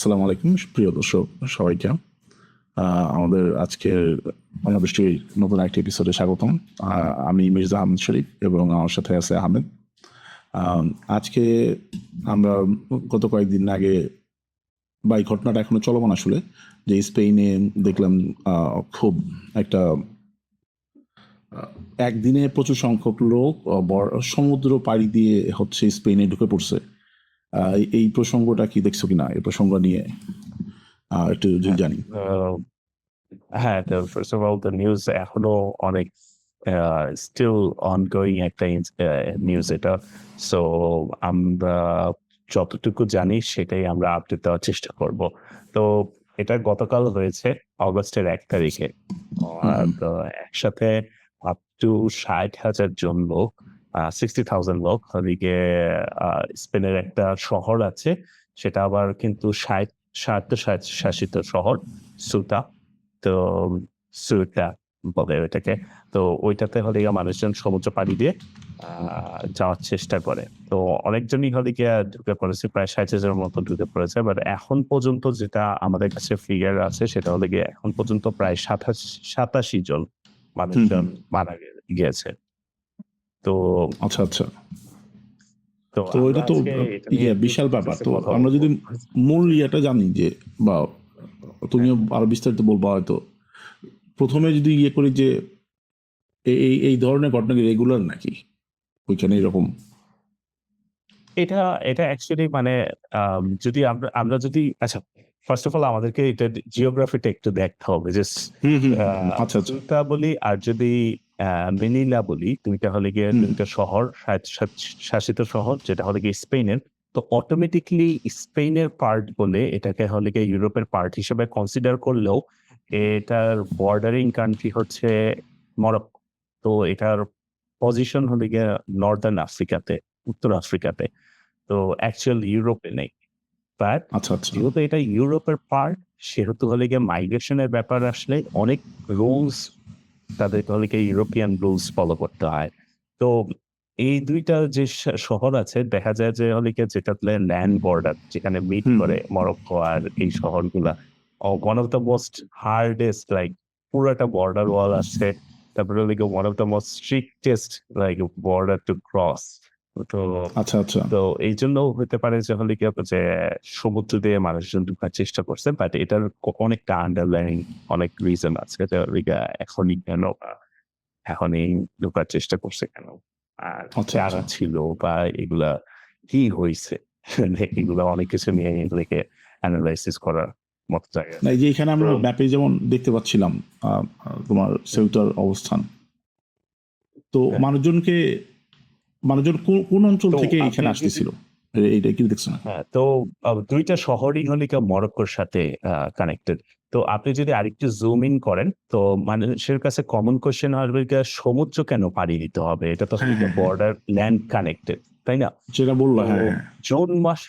আসসালামু আলাইকুম প্রিয় দর্শক সবাইকে। আমাদের আজকের অনাবৃষ্টির নতুন একটি এপিসোডে স্বাগতম। আমি মির্জা আহমেদ শরীফ এবং আমার সাথে আছে আহমেদ। আজকে আমরা গত কয়েকদিন আগে বা এই ঘটনাটা এখনো চলমান আসলে, যে স্পেনে দেখলাম খুব একটা একদিনে প্রচুর সংখ্যক লোক সমুদ্র পাড়ি দিয়ে হচ্ছে স্পেনে ঢুকে পড়ছে। এই প্রসঙ্গটা কি দেখছো কিনা? এই প্রসঙ্গ নিয়ে একটু যদি হ্যাঁ, জানি। হ্যাঁ, তো first of all the news এখনো অনেক স্টিল অনগোয়িং একটা নিউজ এটা। সো আমরা যতটুকু জানি সেটাই আমরা আপডেট দেওয়ার চেষ্টা করব। তো এটা গতকাল হয়েছে অগস্টের ১ তারিখে। তো একসাথে আপ টু ৬০,০০০ জন লোক, 60,000 লোক ওদিকে স্পেনের একটা শহর আছে, সেটা আবার কিন্তু স্বায়ত্তশাসিত শহর সুতা। তো সুটা বলে ওইটাকে। তো ওইটাতে হলে গিয়ে মানুষজন সমুদ্র পাড়ি দিয়ে যাওয়ার চেষ্টা করে। তো অনেকজনই হলে গিয়ে ঢুকে পড়েছে, প্রায় ৬০,০০০ এর মতো ঢুকে পড়েছে। বাট এখন পর্যন্ত যেটা আমাদের কাছে ফিগার আছে সেটা হলে গিয়ে এখন পর্যন্ত প্রায় ৮৭ জন মানুষজন মারা গিয়েছে। তো আচ্ছা আচ্ছা। তো তো আমরা এটা তো আজকে এটা নিয়ে একটু বিশাল ব্যাপার। ডিটেইলসে তো কথা আমরা বলব। যদি মূল ইয়েটা জানি যে, বা তুমিও আরো বিস্তারিত বলবা হয়তো, প্রথমে যদি ইয়ে করি যে এই ধরনের ঘটনা কি রেগুলার নাকি ওইখানে এরকম? এটা এটা অ্যাকচুয়ালি মানে যদি আমরা যদি আচ্ছা, ফার্স্ট অফ অল আমাদেরকে এটা জিওগ্রাফিটা একটু দেখতে হবে যে হুম হুম আ আচ্ছা আচ্ছা। সুতা বলি আর যদি মেনিলা বলি, ২ টা হলে গিয়ে ২ টা শহর, শাসিত শহর যেটা হলে গিয়ে স্পেনের। তো অটোমেটিক্যালি স্পেনের পার্ট বলে এটাকে হলে গিয়ে ইউরোপের পার্ট হিসেবে কনসিডার করলেও এটার বর্ডারিং কান্ট্রি হচ্ছে মরক্কো। তো এটার পজিশন হলে গিয়ে নর্দার্ন আফ্রিকাতে, উত্তর আফ্রিকাতে। তো অ্যাকচুয়াল ইউরোপে নেই। বাট আচ্ছা আচ্ছা। যেহেতু এটা ইউরোপের পার্ট, সেহেতু হলে গিয়ে মাইগ্রেশন এর ব্যাপার আসলে অনেক রুলস তাদেরকে হলে গিয়ে ইউরোপিয়ান রুলস ফলো করতে হয়। তো এই ২ টা যে শহর আছে, দেখা যায় যে হলে গিয়ে যেটাতে ল্যান্ড বর্ডার যেখানে মিট হুম করে মরক্কো আর এই শহরগুলা। One of the most hardest like পুরাটা বর্ডার ওয়াল আছে। তারপরে হলে গিয়ে one of the most strictest like border to cross. তো আচ্ছা আচ্ছা। তো এইজন্য হইতে পারে যে হলে কি যে সমুদ্র দিয়ে মানুষজন ঢুকার চেষ্টা করছে। বাট এটার অনেকটা আন্ডারলাইং অনেক রিজন আছে। যে এখনই কেন বা এখনই ঢোকার চেষ্টা করছে কেন? আর আচ্ছা আচ্ছা। কারা ছিল বা এগুলা কি হইছে? এগুলা অনেক কিছু নিয়ে এগুলোকে এনালাইসিস করার মতো জায়গা না, আছে। এই যে এখানে তো আমরা ম্যাপে যেমন দেখতে পাচ্ছিলাম তোমার সেউতার অবস্থান। তো হ্যাঁ, মানুষজন কোন অঞ্চল তো থেকে আপনি এখানে যদি আসতেছিল? এইটা কি দেখছো না? হ্যাঁ, তো ২ টা শহরই হলো গিয়ে মরক্কোর সাথে কানেক্টেড। তো আপনি যদি আরেকটু জুম ইন করেন, তো মানুষের কাছে কমন কোয়েশ্চেন হবে গিয়ে সমুদ্র কেন পাড়ি দিতে হবে? এটা তো হলো হ্যাঁ গিয়ে হ্যাঁ হ্যাঁ, বর্ডার ল্যান্ড কানেক্টেড, তাই না? যেটা বললো, তো হ্যাঁ হ্যাঁ। জুন মাস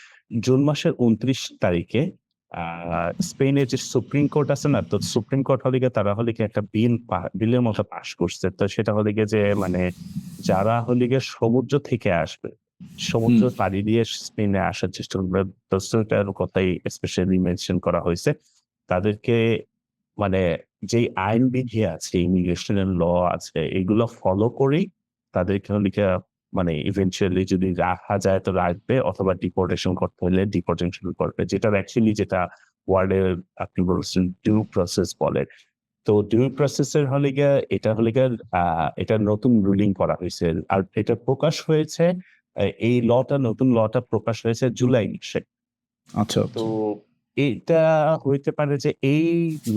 জুন মাসের ২৯ তারিখে আ স্পেনের যে সুপ্রিম কোর্ট আছে না? তো সুপ্রিম কোর্ট হলো গিয়ে তারা হলো গিয়ে একটা বিলের মতো পাস করছে। তো সেটা হলো গিয়ে যে মানে যারা হলো গিয়ে সমুদ্র থেকে আসবে, সমুদ্র হুম পাড়ি দিয়ে স্পেনে আসার চেষ্টা করবে, দোস্তটার কথাই স্পেশালি মেনশন করা হইছে। তাদেরকে মানে যেই আইনবিধি আছে, ইমিগ্রেশনের ল আছে, এগুলো ফলো করেই তাদেরকে হলো গিয়ে মানে ইভেনচুয়ালি যদি রাখা যায় তো রাখবে, অথবা ডিপোর্টেশন করতে হলে ডিপোর্টেশন করবে। যেটার অ্যাকচুয়ালি যেটা ওয়ার্ডে আপনি বলছেন ডিউ প্রসেস বলে। তো ডিউ প্রসেস এর হলে গিয়ে এটা হলে গিয়ে আ এটা নতুন রুলিং করা হইছে। আর এটা প্রকাশ হয়েছে এই নতুন লটা প্রকাশ হয়েছে জুলাই মাসে। আচ্ছা তো আচ্ছা। এইটা হইতে পারে যে এই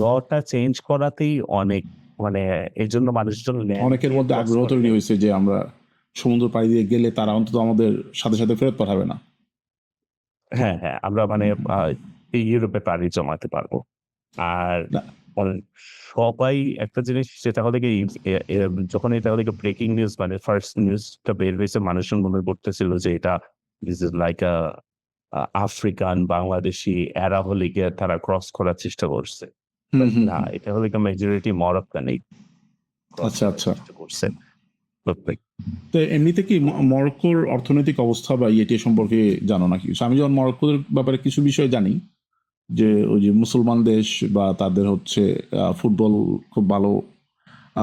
লটা চেঞ্জ করাতেই অনেক মানে এজন্য মানুষজন ল্যান্ড অনেকের দিয়ে মধ্যে ক্রস আগ্রহ করে তৈরি নাই। হয়েছে যে আমরা সমুদ্র পাড়ি দিয়ে গেলে তারা অন্তত আমাদের সাথে সাথে ফেরত পাঠাবে না। হ্যাঁ, হ্যাঁ, আমরা মানে আ এই ইউরোপে পাড়ি জমাতে পারবো। আর না, অন সবাই একটা জিনিস যেটা হলো গিয়ে এ এ যখন এটা হলো গিয়ে ব্রেকিং নিউজ মানে ফার্স্ট নিউজটা বের হইছে, মানুষজন মনে করতেছিল যে এটা this is like African Bangladeshi এরা হলে গিয়ে তারা ক্রস করার চেষ্টা করছে। হুম বাট হুম না, হুম। এটা হলো গিয়ে মেজরিটি মরক্কানই ক্রস আচ্ছা করার আচ্ছা। চেষ্টা করছে। প্রত্যেক তো এমনিতে কি তো মরক্কোর অর্থনৈতিক অবস্থা বা ইয়েটি সম্পর্কে জানো নাকি? আমি যেমন মরক্কোর ব্যাপারে কিছু বিষয় জানি, যে ওই যে মুসলমান দেশ বা তাদের হচ্ছে ফুটবল খুব ভালো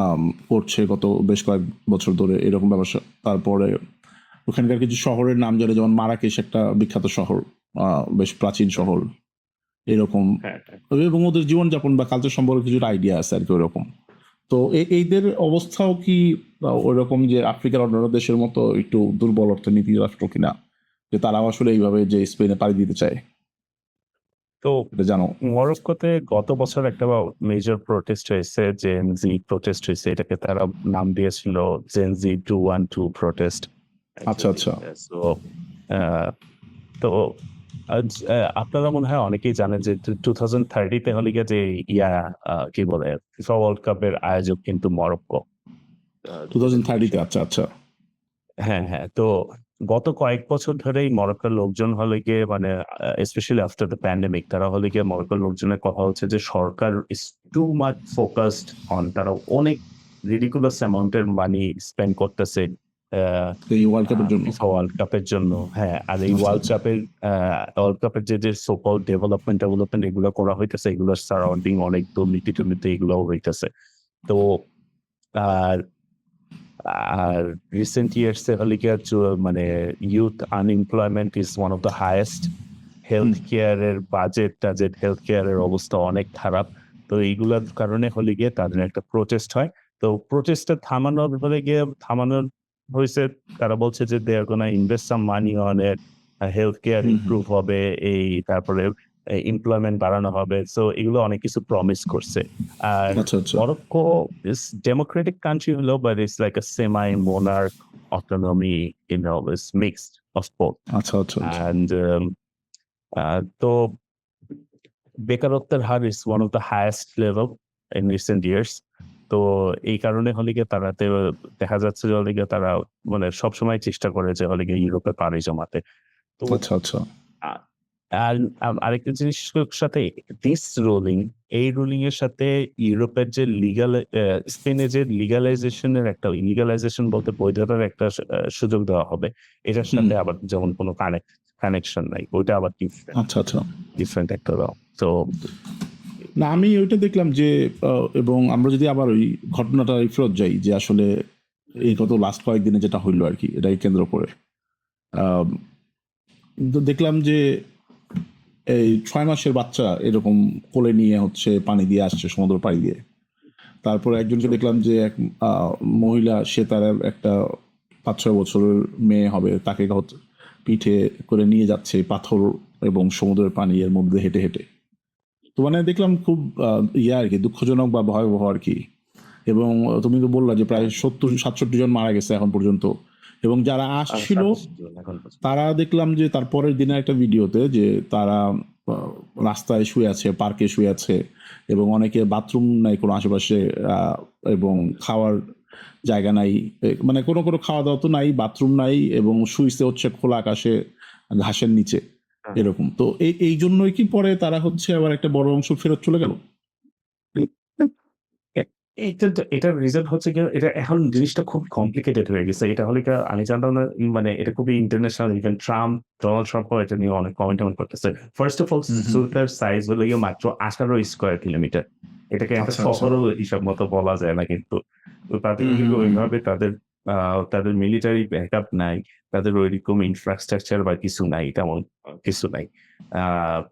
আম, করছে গত বেশ কয়েক বছর ধরে এরকম ব্যবসা। তারপরে ওখানকার কিছু শহরের নাম জানে, যেমন মারাকেশ একটা বিখ্যাত শহর, বেশ প্রাচীন শহর এরকম। হ্যাঁ হ্যাঁ। এবং ওদের জীবনযাপন বা কালচার সম্পর্কে কিছুটা আইডিয়া আছে আর কি ওরকম। তো এইদের অবস্থাও কি ওইরকম যে আফ্রিকার অন্যান্য দেশের মতো একটু দুর্বল অর্থনীতি রাষ্ট্র কিনা, যে তারাও আসলে এইভাবে যে স্পেনে পাড়ি দিতে চায়, তো এটা জানো? মরক্কোতে গত বছর একটা মেজর প্রোটেস্ট হয়েছে, জেনজি প্রোটেস্ট হয়েছে, এটাকে তারা নাম দিয়েছিল জেনজি 212 প্রোটেস্ট। আচ্ছা আচ্ছা। সো তো আপনারা মনে হয় অনেকেই জানেন যে 2030-তে হলে গিয়ে যে কি বলে ফিফা ওয়ার্ল্ড কাপের আয়োজক কিন্তু মরক্কো। 2030-তে? আচ্ছা আচ্ছা। হ্যাঁ হ্যাঁ। তো গত কয়েক বছর ধরেই মরক্কোর লোকজন হলে গিয়ে মানে স্পেশালি আফটার দ্য প্যান্ডেমিক তারা হলে গিয়ে মরক্কোর লোকজনের কথা হচ্ছে যে সরকার is too much focused on, তারা অনেক রিডিকুলাস অ্যামাউন্টের মানি স্পেন্ড করতেছে এই ওয়ার্ল্ড কাপের জন্য? ফিফা ওয়ার্ল্ড কাপের জন্য। হ্যাঁ, আর এই আচ্ছা ওয়ার্ল্ড আচ্ছা। কাপের যে সোকল ডেভেলপমেন্ট এগুলো করা হইতেছে, এগুলোর সারাউন্ডিং অনেক দুর্নীতি এগুলো হইতেছে। তো আর আর রিসেন্ট ইয়ার্স এ হলে গিয়ে মানে youth unemployment is one of the highest. Health কেয়ারের টাজেট হেলথ কেয়ারের অবস্থা অনেক খারাপ। তো এইগুলোর কারণে হলে গিয়ে তাদের একটা প্রোটেস্ট হয়। তো প্রোটেস্টটা থামানোর হয়েছে। তারা বলছে যে they are gonna invest some money on it, health care hmm hmm. Improve হবে, তারপরে এমপ্লয়মেন্ট বাড়ানো হবে। সো এগুলো অনেক কিছু প্রমিস করছে। আর আচ্ছা আচ্ছা। মরক্কো ইজ ডেমোক্রেটিক কান্ট্রি হলো, but it's like a semi monarch autonomy, it's mixed of both. আচ্ছা আচ্ছা আচ্ছা। অ্যান্ড তো বেকারত্বের হার is one of the highest level in recent years. তো এই কারণে হলে গিয়ে দেখা যাচ্ছে যে হলে গিয়ে তারা মানে সবসময় চেষ্টা করে যে হলে গিয়ে ইউরোপে পাড়ি জমাতে। তো আচ্ছা আচ্ছা। আ- আর আরেকটা জিনিসের সাথে দিস রুলিং, এই রুলিং এর সাথে ইউরোপের যে স্পেনে যে লিগালাইজেশন বলতে বৈধতার একটা সুযোগ দেওয়া হবে, এটার হুম। সাথে আবার যেমন কোনো কানেকশন নাই, ওইটা আবার আচ্ছা আচ্ছা। ডিফারেন্ট একটা দাও। তো না, আমি ওইটা দেখলাম যে এবং আমরা যদি আবার ওই ঘটনাটা ফেরত যাই, যে আসলে এই গত লাস্ট কয়েকদিনে যেটা হইলো আর কি, এটাকে কেন্দ্র করে আম, তো দেখলাম যে এই 6 মাসের বাচ্চা এরকম কোলে নিয়ে হচ্ছে পানি দিয়ে আসছে, সমুদ্র পাড়ি দিয়ে। তারপরে একজনকে দেখলাম যে এক মহিলা, সে তার একটা 5-6 বছরের মেয়ে হবে, তাকে পিঠে করে নিয়ে যাচ্ছে পাথর এবং সমুদ্রের পানি এর মধ্যে হেঁটে হেঁটে। তো মানে দেখলাম খুব আর কি দুঃখজনক বা ভয়াবহ আর কি। এবং তুমি তো বললা যে প্রায় 70-67 জন মারা গেছে এখন পর্যন্ত। এবং যারা আসছিল এখন পর্যন্ত। তারা দেখলাম যে তারপরের দিনে একটা ভিডিওতে যে তারা রাস্তায় শুয়ে আছে, পার্কে শুয়ে আছে, এবং অনেকে বাথরুম নাই কোনো আশেপাশে, এবং খাওয়ার জায়গা নাই, মানে কোনো কোনো খাওয়া দাওয়া তো নাই, বাথরুম নাই, এবং শুইছে হচ্ছে খোলা আকাশে ঘাসের নিচে এরকম। তো এই জন্যই কি পরে তারা হচ্ছে আবার একটা বড় অংশ ফেরত চলে গেল? এটার রিজন হচ্ছে গিয়ে এটা এখন জিনিসটা খুব কমপ্লিকেটেড হয়ে গেছে। এটা হলে গিয়ে আমি জানতাম না, মানে এটা খুবই ইন্টারন্যাশনাল। ইভেন ডোনাল্ড ট্রাম্পও এটা নিয়ে অনেক কমেন্ট করতেছে। ফার্স্ট অফ অল, সুটার সাইজ হলো গিয়ে মাত্র 18 স্কয়ার কিলোমিটার। এটাকে একটা আচ্ছা আচ্ছা। শহরও হিসাব মতো বলা যায় না কিন্তু। তো তাদের হুম হুম হুম। ওইভাবে তাদের মিলিটারি ব্যাকআপ নাই, তাদের ওইরকম ইনফ্রাস্ট্রাকচার বা কিছু নাই, তেমন কিছু নাই।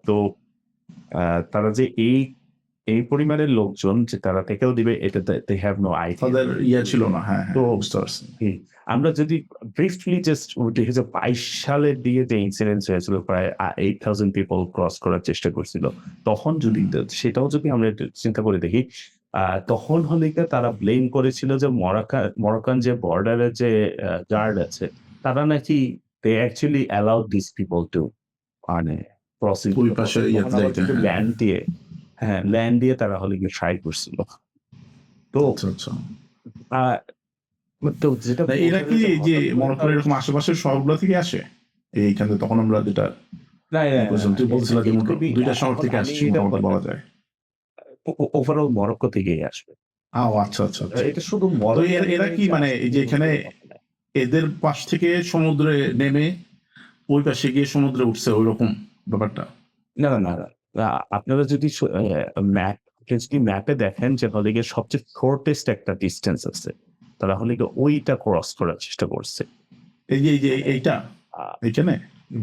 তো তারা যে এই পরিমাণের লোকজন যে তারা থেকেও দিবে, এটা দে হ্যাভ নো আইডিয়া। তাদের ছিল না। হ্যাঁ তো হ্যাঁ, বুঝতে পারছি। আমরা যদি ব্রিফলি জাস্ট 2022 সালের দিকে যে ইনসিডেন্স হয়েছিল, প্রায় 8,000 পিপল ক্রস করার চেষ্টা করছিল, তখন যদি সেটাও যদি আমরা একটু চিন্তা করে দেখি, তখন হলে গিয়ে তারা ব্লেম করেছিল যে মরক্কান যে বর্ডারের যে গার্ড আছে, তারা নাকি they actually allowed this people to মানে ক্রসিং ওই দ্য পাশে বর্ডার। তখন আবার যাইতে, কিন্তু হ্যাঁ। ল্যান্ড দিয়ে তারা হলে গিয়ে ট্রাই করছিল। তো আচ্ছা আচ্ছা। আহ, তো যেটা না, এরা কি যে মরক্কোর এরকম না, আশেপাশের শহরগুলো থেকে আসে এইখানে? তখন আমরা যেটা না, তুই বলছিলাম যে মোট খুবই 2টা শহর এখন থেকে আমি আসছে এটা মোটামুটি বলা যায়। ওভারঅল মরক্কো থেকেই আসবে। ও আচ্ছা আচ্ছা আচ্ছা। এটা শুধু তো এরা কি মানে এই যে এখানে এদের পাশ থেকে সমুদ্রে নেমে ওই পাশে গিয়ে সমুদ্রে উঠছে ওই রকম ব্যাপারটা? না না না না, আপনারা যদি ম্যাপে দেখেন যে হলে গিয়ে সবচেয়ে শর্টেস্ট একটা ডিস্টেন্স আছে, তারা হলে গিয়ে ওইটা ক্রস করার চেষ্টা করছে। এই যে এইটা আহ, এইখানে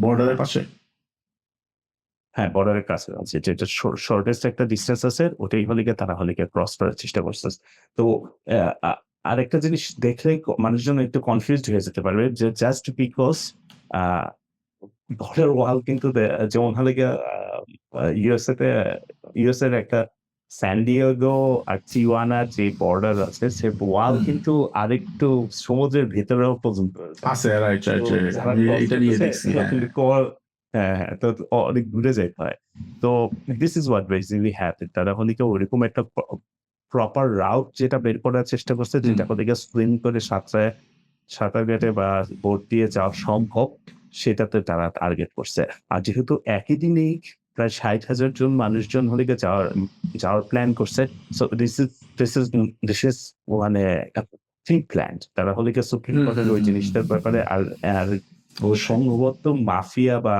বর্ডারের পাশে। হ্যাঁ, বর্ডারের কাছে আছে, যেটা শর্টেস্ট একটা ডিস্টেন্স আছে, ওটাই হলে গিয়ে তারা হলে গিয়ে ক্রস করার চেষ্টা করছে। তো আরেকটা জিনিস দেখলে মানুষজন একটু কনফিউজড হয়ে যেতে পারবে যে জাস্ট বিকজ বর্ডার ওয়াল কিন্তু যেমন হলে গিয়ে ইউএসএ এর একটা স্যান ডিয়েগো আর চিওয়ানা যে বর্ডার আছে, সে ওয়াল কিন্তু আরেকটু সমুদ্রের ভেতরেও পর্যন্ত আছে। আছে, রাইট তো রাইট রাইট, যারা আমি ক্রস এটা নিয়ে করতেছে দেখছি। তারা হ্যাঁ কিন্তু হ্যাঁ, তো অনেক ঘুরে যেতে হয়। তো this is what basically happen. তারা হলে কি ওরকম একটা প্রপার রাউট যেটা বের করার চেষ্টা করছে, হুম। যেটা হলে গিয়ে সুইম করে সাঁতার কেটে বা বোট দিয়ে যাওয়া সম্ভব, সেটাতে তারা টার্গেট করছে। আর যেহেতু একই দিনেই প্রায় ৬০,০০০ জন মানুষজন হলে গিয়ে যাওয়ার প্ল্যান করছে। সো দিস ইজ মানে প্রি প্ল্যান্ড। তারা হলে গিয়ে সুপ্রিম কোর্টের ওই জিনিসটার ব্যাপারে আর অবশ্যই। সম্ভবত মাফিয়া বা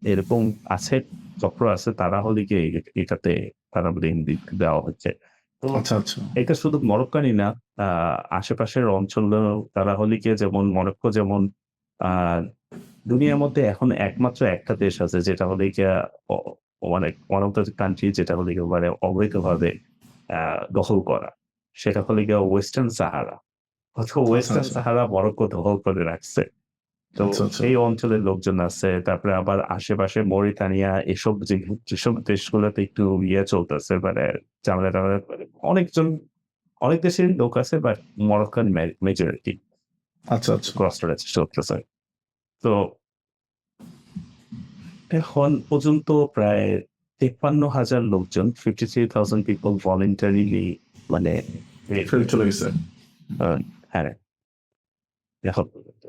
এরকম আছে, চক্র আছে, তারা হলে গিয়ে এটাতে তারা ব্লেম দেওয়া হচ্ছে। তো আচ্ছা আচ্ছা। এটা শুধু মরক্কানই না, আশেপাশের অঞ্চলেও তারা হলে গিয়ে, যেমন মরক্কো যেমন আ দুনিয়ার মধ্যে এখন একমাত্র একটা দেশ আছে যেটা হলে গিয়া অ মানে ওয়ান অফ দ্যা কান্ট্রি যেটা হলে গিয়ে মানে অবৈধভাবে আ দখল করা। সেটা হলে গিয়ে ওয়েস্টার্ন সাহারা। অথবা আচ্ছা ওয়েস্টার্ন আচ্ছা। সাহারা মরক্কো দখল করে রাখছে। তো আচ্ছা আচ্ছা। এই অঞ্চলের লোকজন আছে। তারপরে আবার আশেপাশে মরিতানিয়া এসব যেসব দেশগুলোতে একটু চলতেছে, মানে ঝামেলা-টামেলা, মানে অনেক দেশের লোক আছে, বাট মরক্কান মেজরিটি আচ্ছা আচ্ছা। ক্রস করার চেষ্টা করতেছে। তো এখন পর্যন্ত প্রায় ৫৩,০০০ লোকজন, 53,000 পিপল ভলান্টারিলি মানে বের ফেরত হয়ে চলে গেছে। গেছে। আ হ্যাঁ, এখন পর্যন্ত।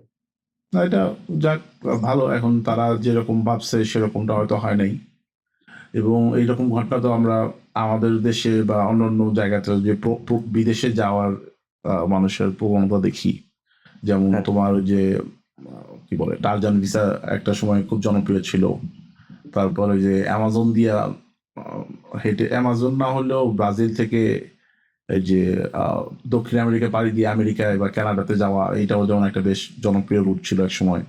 না এটা যাক, ভালো। এখন তারা যেরকম ভাবছে সেরকমটা হয়তো হয় নাই। এবং এইরকম ঘটনা তো আমরা আমাদের দেশে বা অন্যান্য জায়গাতে যে বিদেশে যাওয়ার মানুষের প্রবণতা দেখি। যেমন হ্যাঁ, তোমার ওই যে কি বলে টারজান ভিসা একটা সময় খুব জনপ্রিয় ছিল। তারপরে যে অ্যামাজন দিয়া হেঁটে, অ্যামাজন না হলেও ব্রাজিল থেকে এই যে দক্ষিণ আমেরিকা পাড়ি দিয়ে আমেরিকায় বা কানাডাতে যাওয়া, এইটাও যেমন একটা বেশ জনপ্রিয় রুট ছিল এক সময়।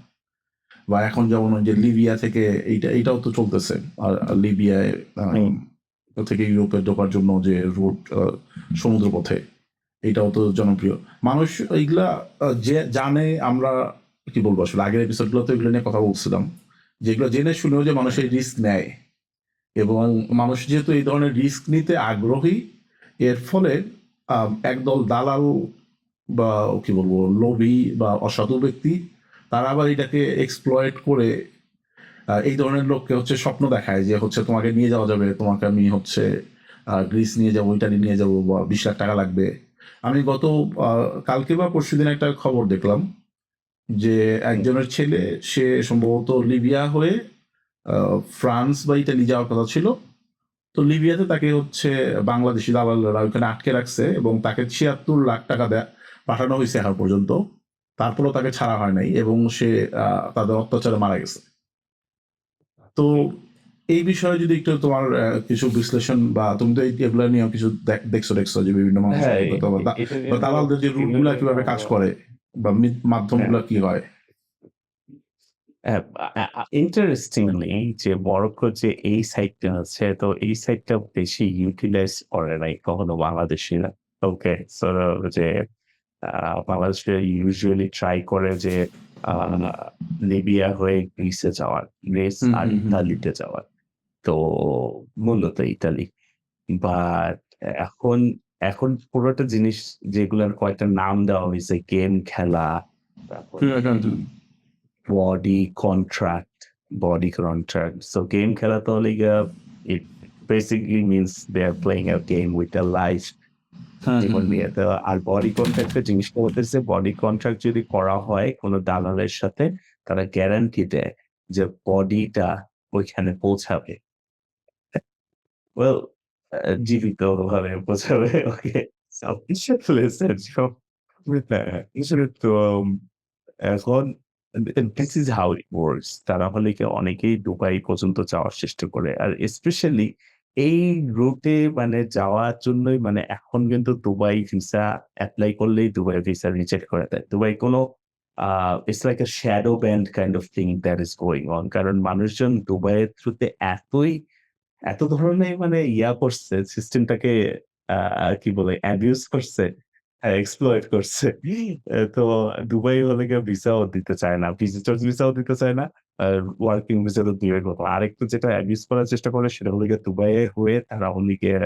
বা এখন যেমন ওই যে লিবিয়া থেকে এইটাও তো চলতেছে। আর লিবিয়ায় হুম, থেকে ইউরোপে ঢোকার জন্য যে রুট সমুদ্র পথে, এটাও তো জনপ্রিয়। মানুষ এইগুলা যে জানে, আমরা কি বলবো আসলে আগের এপিসোডগুলোতে এগুলো নিয়ে কথা বলছিলাম, যেগুলো জেনে শুনেও যে মানুষ এই রিস্ক নেয়। এবং মানুষ যেহেতু এই ধরনের রিস্ক নিতে আগ্রহী, এর ফলে একদল দালাল বা কি বলবো লোভী বা অসাধু ব্যক্তি, তারা আবার এটাকে এক্সপ্লয়েট করে এই ধরনের লোককে হচ্ছে স্বপ্ন দেখায় যে হচ্ছে তোমাকে নিয়ে যাওয়া যাবে, তোমাকে আমি হচ্ছে গ্রিস নিয়ে যাবো, ইটালি নিয়ে যাবো, বা 20 লাখ টাকা লাগবে। আমি গত কালকে বা পরশুদিন একটা খবর দেখলাম যে হুম, একজনের ছেলে, সে সম্ভবত লিবিয়া হয়ে ফ্রান্স বা ইটালি যাওয়ার কথা ছিল। তো লিবিয়াতে তাকে হচ্ছে বাংলাদেশি দালালরা ওইখানে আটকে রাখছে এবং তাকে 76 লাখ টাকা পাঠানো হয়েছে এখন পর্যন্ত। তারপরেও তাকে ছাড়া হয় নাই এবং সে তাদের অত্যাচারে মারা গেছে। তো এই বিষয়ে যদি একটু তোমার কিছু বিশ্লেষণ, বা তুমি তো এগুলো নিয়ে কিছু দেখছো যে বিভিন্ন মানুষের হ্যাঁ, অভিজ্ঞতা বা এটা বা নিয়ে তো দালালদের যে এগুলো রুটগুলা নিয়ে তো কিভাবে কাজ আমরা করে বা হ্যাঁ, মাধ্যমগুলো কি হয়। হ্যাঁ, ইন্টারেস্টিংলি যে মরক্কোর যে এই সাইডটা আছে, তো এই সাইডটা বেশি ইউটিলাইজ করে নাই কখনো বাংলাদেশিরা। ওকে? সো যে বাংলাদেশীরা ইউজুয়ালি ট্রাই করে যে আ লিবিয়া হয়ে গ্রিসে যাওয়ার, গ্রিস হুম আর হুম হুম হুম। ইতালিতে যাওয়ার। তো মূলত ইতালি। বাট এখন এখন পুরোটা জিনিস, যেগুলার কয়েকটা নাম দেওয়া হইছে, গেম খেলা, তারপর হুম, হুম, হুম। body contract, body contract. So game খেলা তো হলে গিয়া it basically means they are playing a game with their life. হুম, হুম, জীবন হুম। নিয়ে। তো আর বডি কন্ট্রাক্ট এর জিনিসটা হতেছে, বডি কন্ট্রাক্ট যদি করা হয় কোন দালালের সাথে, তারা গ্যারান্টি দেয় যে বডিটা ওইখানে পৌঁছাবে। ওয়েল জীবিতভাবে পৌঁছাবে। ওকে। সো listen, so, এখন this is how it works. তারা হলে কি অনেকেই দুবাই পর্যন্ত যাওয়ার চেষ্টা করে। আর স্পেশালি এই রুটে মানে যাওয়ার জন্যই মানে এখন কিন্তু দুবাই ভিসা এপ্লাই করলেই দুবাই ভিসা রিজেক্ট করে দেয়। দুবাই কোনো it's like a shadow band kind of thing that is going on. কারণ মানুষজন দুবাইয়ের থ্রুতে এত ধরনের মানে করছে সিস্টেমটাকে কি বলে অ্যাবিউজ করছে, হ্যাঁ, এক্সপ্লয়েট করছে। তো দুবাই হলে গিয়ে ভিসাও দিতে চায় না। ভিজিটরস ভিসাও দিতে চায় না। আর ওয়ার্কিং ভিসা তো দূরের কথা। আরেকটু যেটা অ্যাবিউজ করার চেষ্টা করে সেটা হলো গিয়ে দুবাইয়ে হয়ে তারা হলো গিয়ে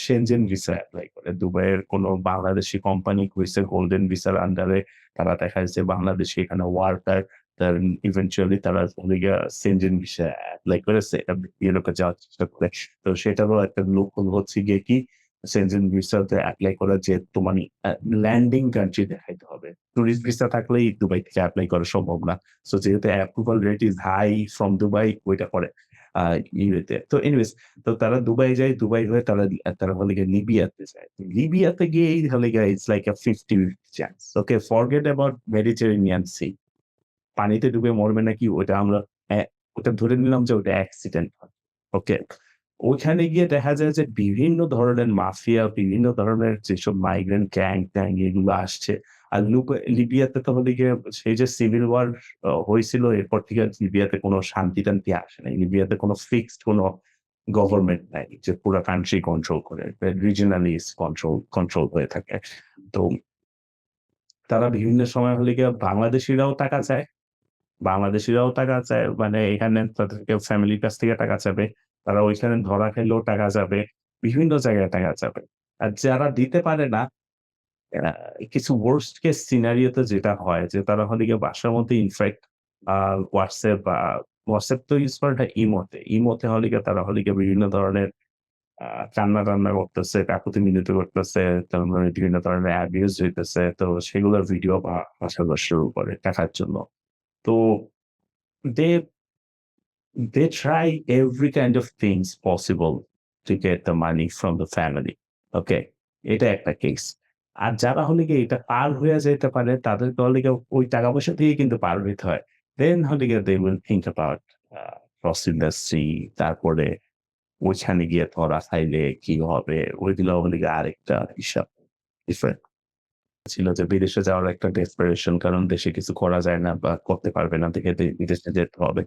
সেনজেন ভিসা এপ্লাই করে। দুবাইয়ের কোনো বাংলাদেশি কোম্পানি হইছে গোল্ডেন ভিসার আন্ডারে তারা দেখা যাচ্ছে বাংলাদেশি এখানে ওয়ার্কার দেন ইভেনচুয়ালি তারা হলো গিয়া সেনজেন ভিসা এপ্লাই করেছে। এটা ইউরোপে যাওয়ার চেষ্টা করে। তো সেটারও একটা লুপহোল হচ্ছে গিয়ে কি সেনজেন ভিসাতে এপ্লাই করার যে তোমার ল্যান্ডিং কান্ট্রি দেখাইতে হবে। টুরিস্ট ভিসা থাকলেই দুবাই থেকে এপ্লাই করা সম্ভব না। সো যেহেতু approval rate is high from Dubai ওইটা করে আ ইউরোতে। তো এনিওয়েজ তো তারা দুবাই যায়। দুবাই হয়ে তারা হলো গিয়ে লিবিয়াতে যায়। লিবিয়াতে গিয়েই হলো গিয়ে it's like a 50-50 chance. Okay forget about Mediterranean sea. পানিতে ডুবে মরবে নাকি ওটা আমরা অ্যা ওটা ধরে নিলাম যে ওটা অ্যাক্সিডেন্ট হয়। ওকে। ওইখানে গিয়ে দেখা যায় যে বিভিন্ন ধরনের মাফিয়া, বিভিন্ন ধরনের যেসব মাইগ্রেন্ট গ্যাং-ট্যাং এগুলো আসছে। আর লিবিয়াতে তো হলো গিয়ে সেই যে সিভিল ওয়ার হইছিল এরপর থেকে লিবিয়াতে কোনো শান্তি-টান্তি আসে নাই। লিবিয়াতে কোনো ফিক্সড কোনো গভর্নমেন্ট নাই যে পুরা কান্ট্রি কন্ট্রোল করে। রিজিওনালি কন্ট্রোল হয়ে থাকে। তো তারা বিভিন্ন সময় হলে গিয়ে বাংলাদেশিরাও টাকা চায়। বাংলাদেশিরাও টাকা চায় মানে এখানে তাদেরকে ফ্যামিলির কাছ থেকে টাকা চাবে। তারা ওইখানে ধরা খাইলেও টাকা যাবে। বিভিন্ন জায়গায় টাকা যাবে। আর যারা দিতে পারে না, এরা কিছু worst case scenario তে যেটা হয় যে তারা হলো গিয়ে বাসার মধ্যে ইনফ্যাক্ট আ WhatsApp WhatsApp তো ইউজ করে না ইমোতে। ইমোতে হলো গিয়ে তারা হলো গিয়ে বিভিন্ন ধরনের আ কান্না-টান্না করতেছে, কাকুতি-মিনতি করতেছে, তারপরে বিভিন্ন ধরনের abuse হইতেছে। তো সেগুলোর ভিডিও পাঠানো শুরু করে টাকার জন্য। তো they they try every kind of things possible to get the money from the family. Okay? এটা একটা কেস। আর যারা হলো গিয়ে এটা পার হইয়া যাইতে পারে তাদেরকে হলো গিয়ে ওই টাকা-পয়সা দিয়েই কিন্তু পার হইতে হয়। Then হলো গিয়ে they will think about cross industry তারপরে ওইখানে গিয়ে ধরা খাইলে কি হবে? ওইগুলো হলো গিয়ে আরেকটা হিসাব। ডিফারেন্ট ছিল যে বিদেশে যাওয়ার একটা ডেসপারেশন কারণ দেশে কিছু করা যায় না বা করতে পারবে না দেখে বিদেশে যেতে হবে।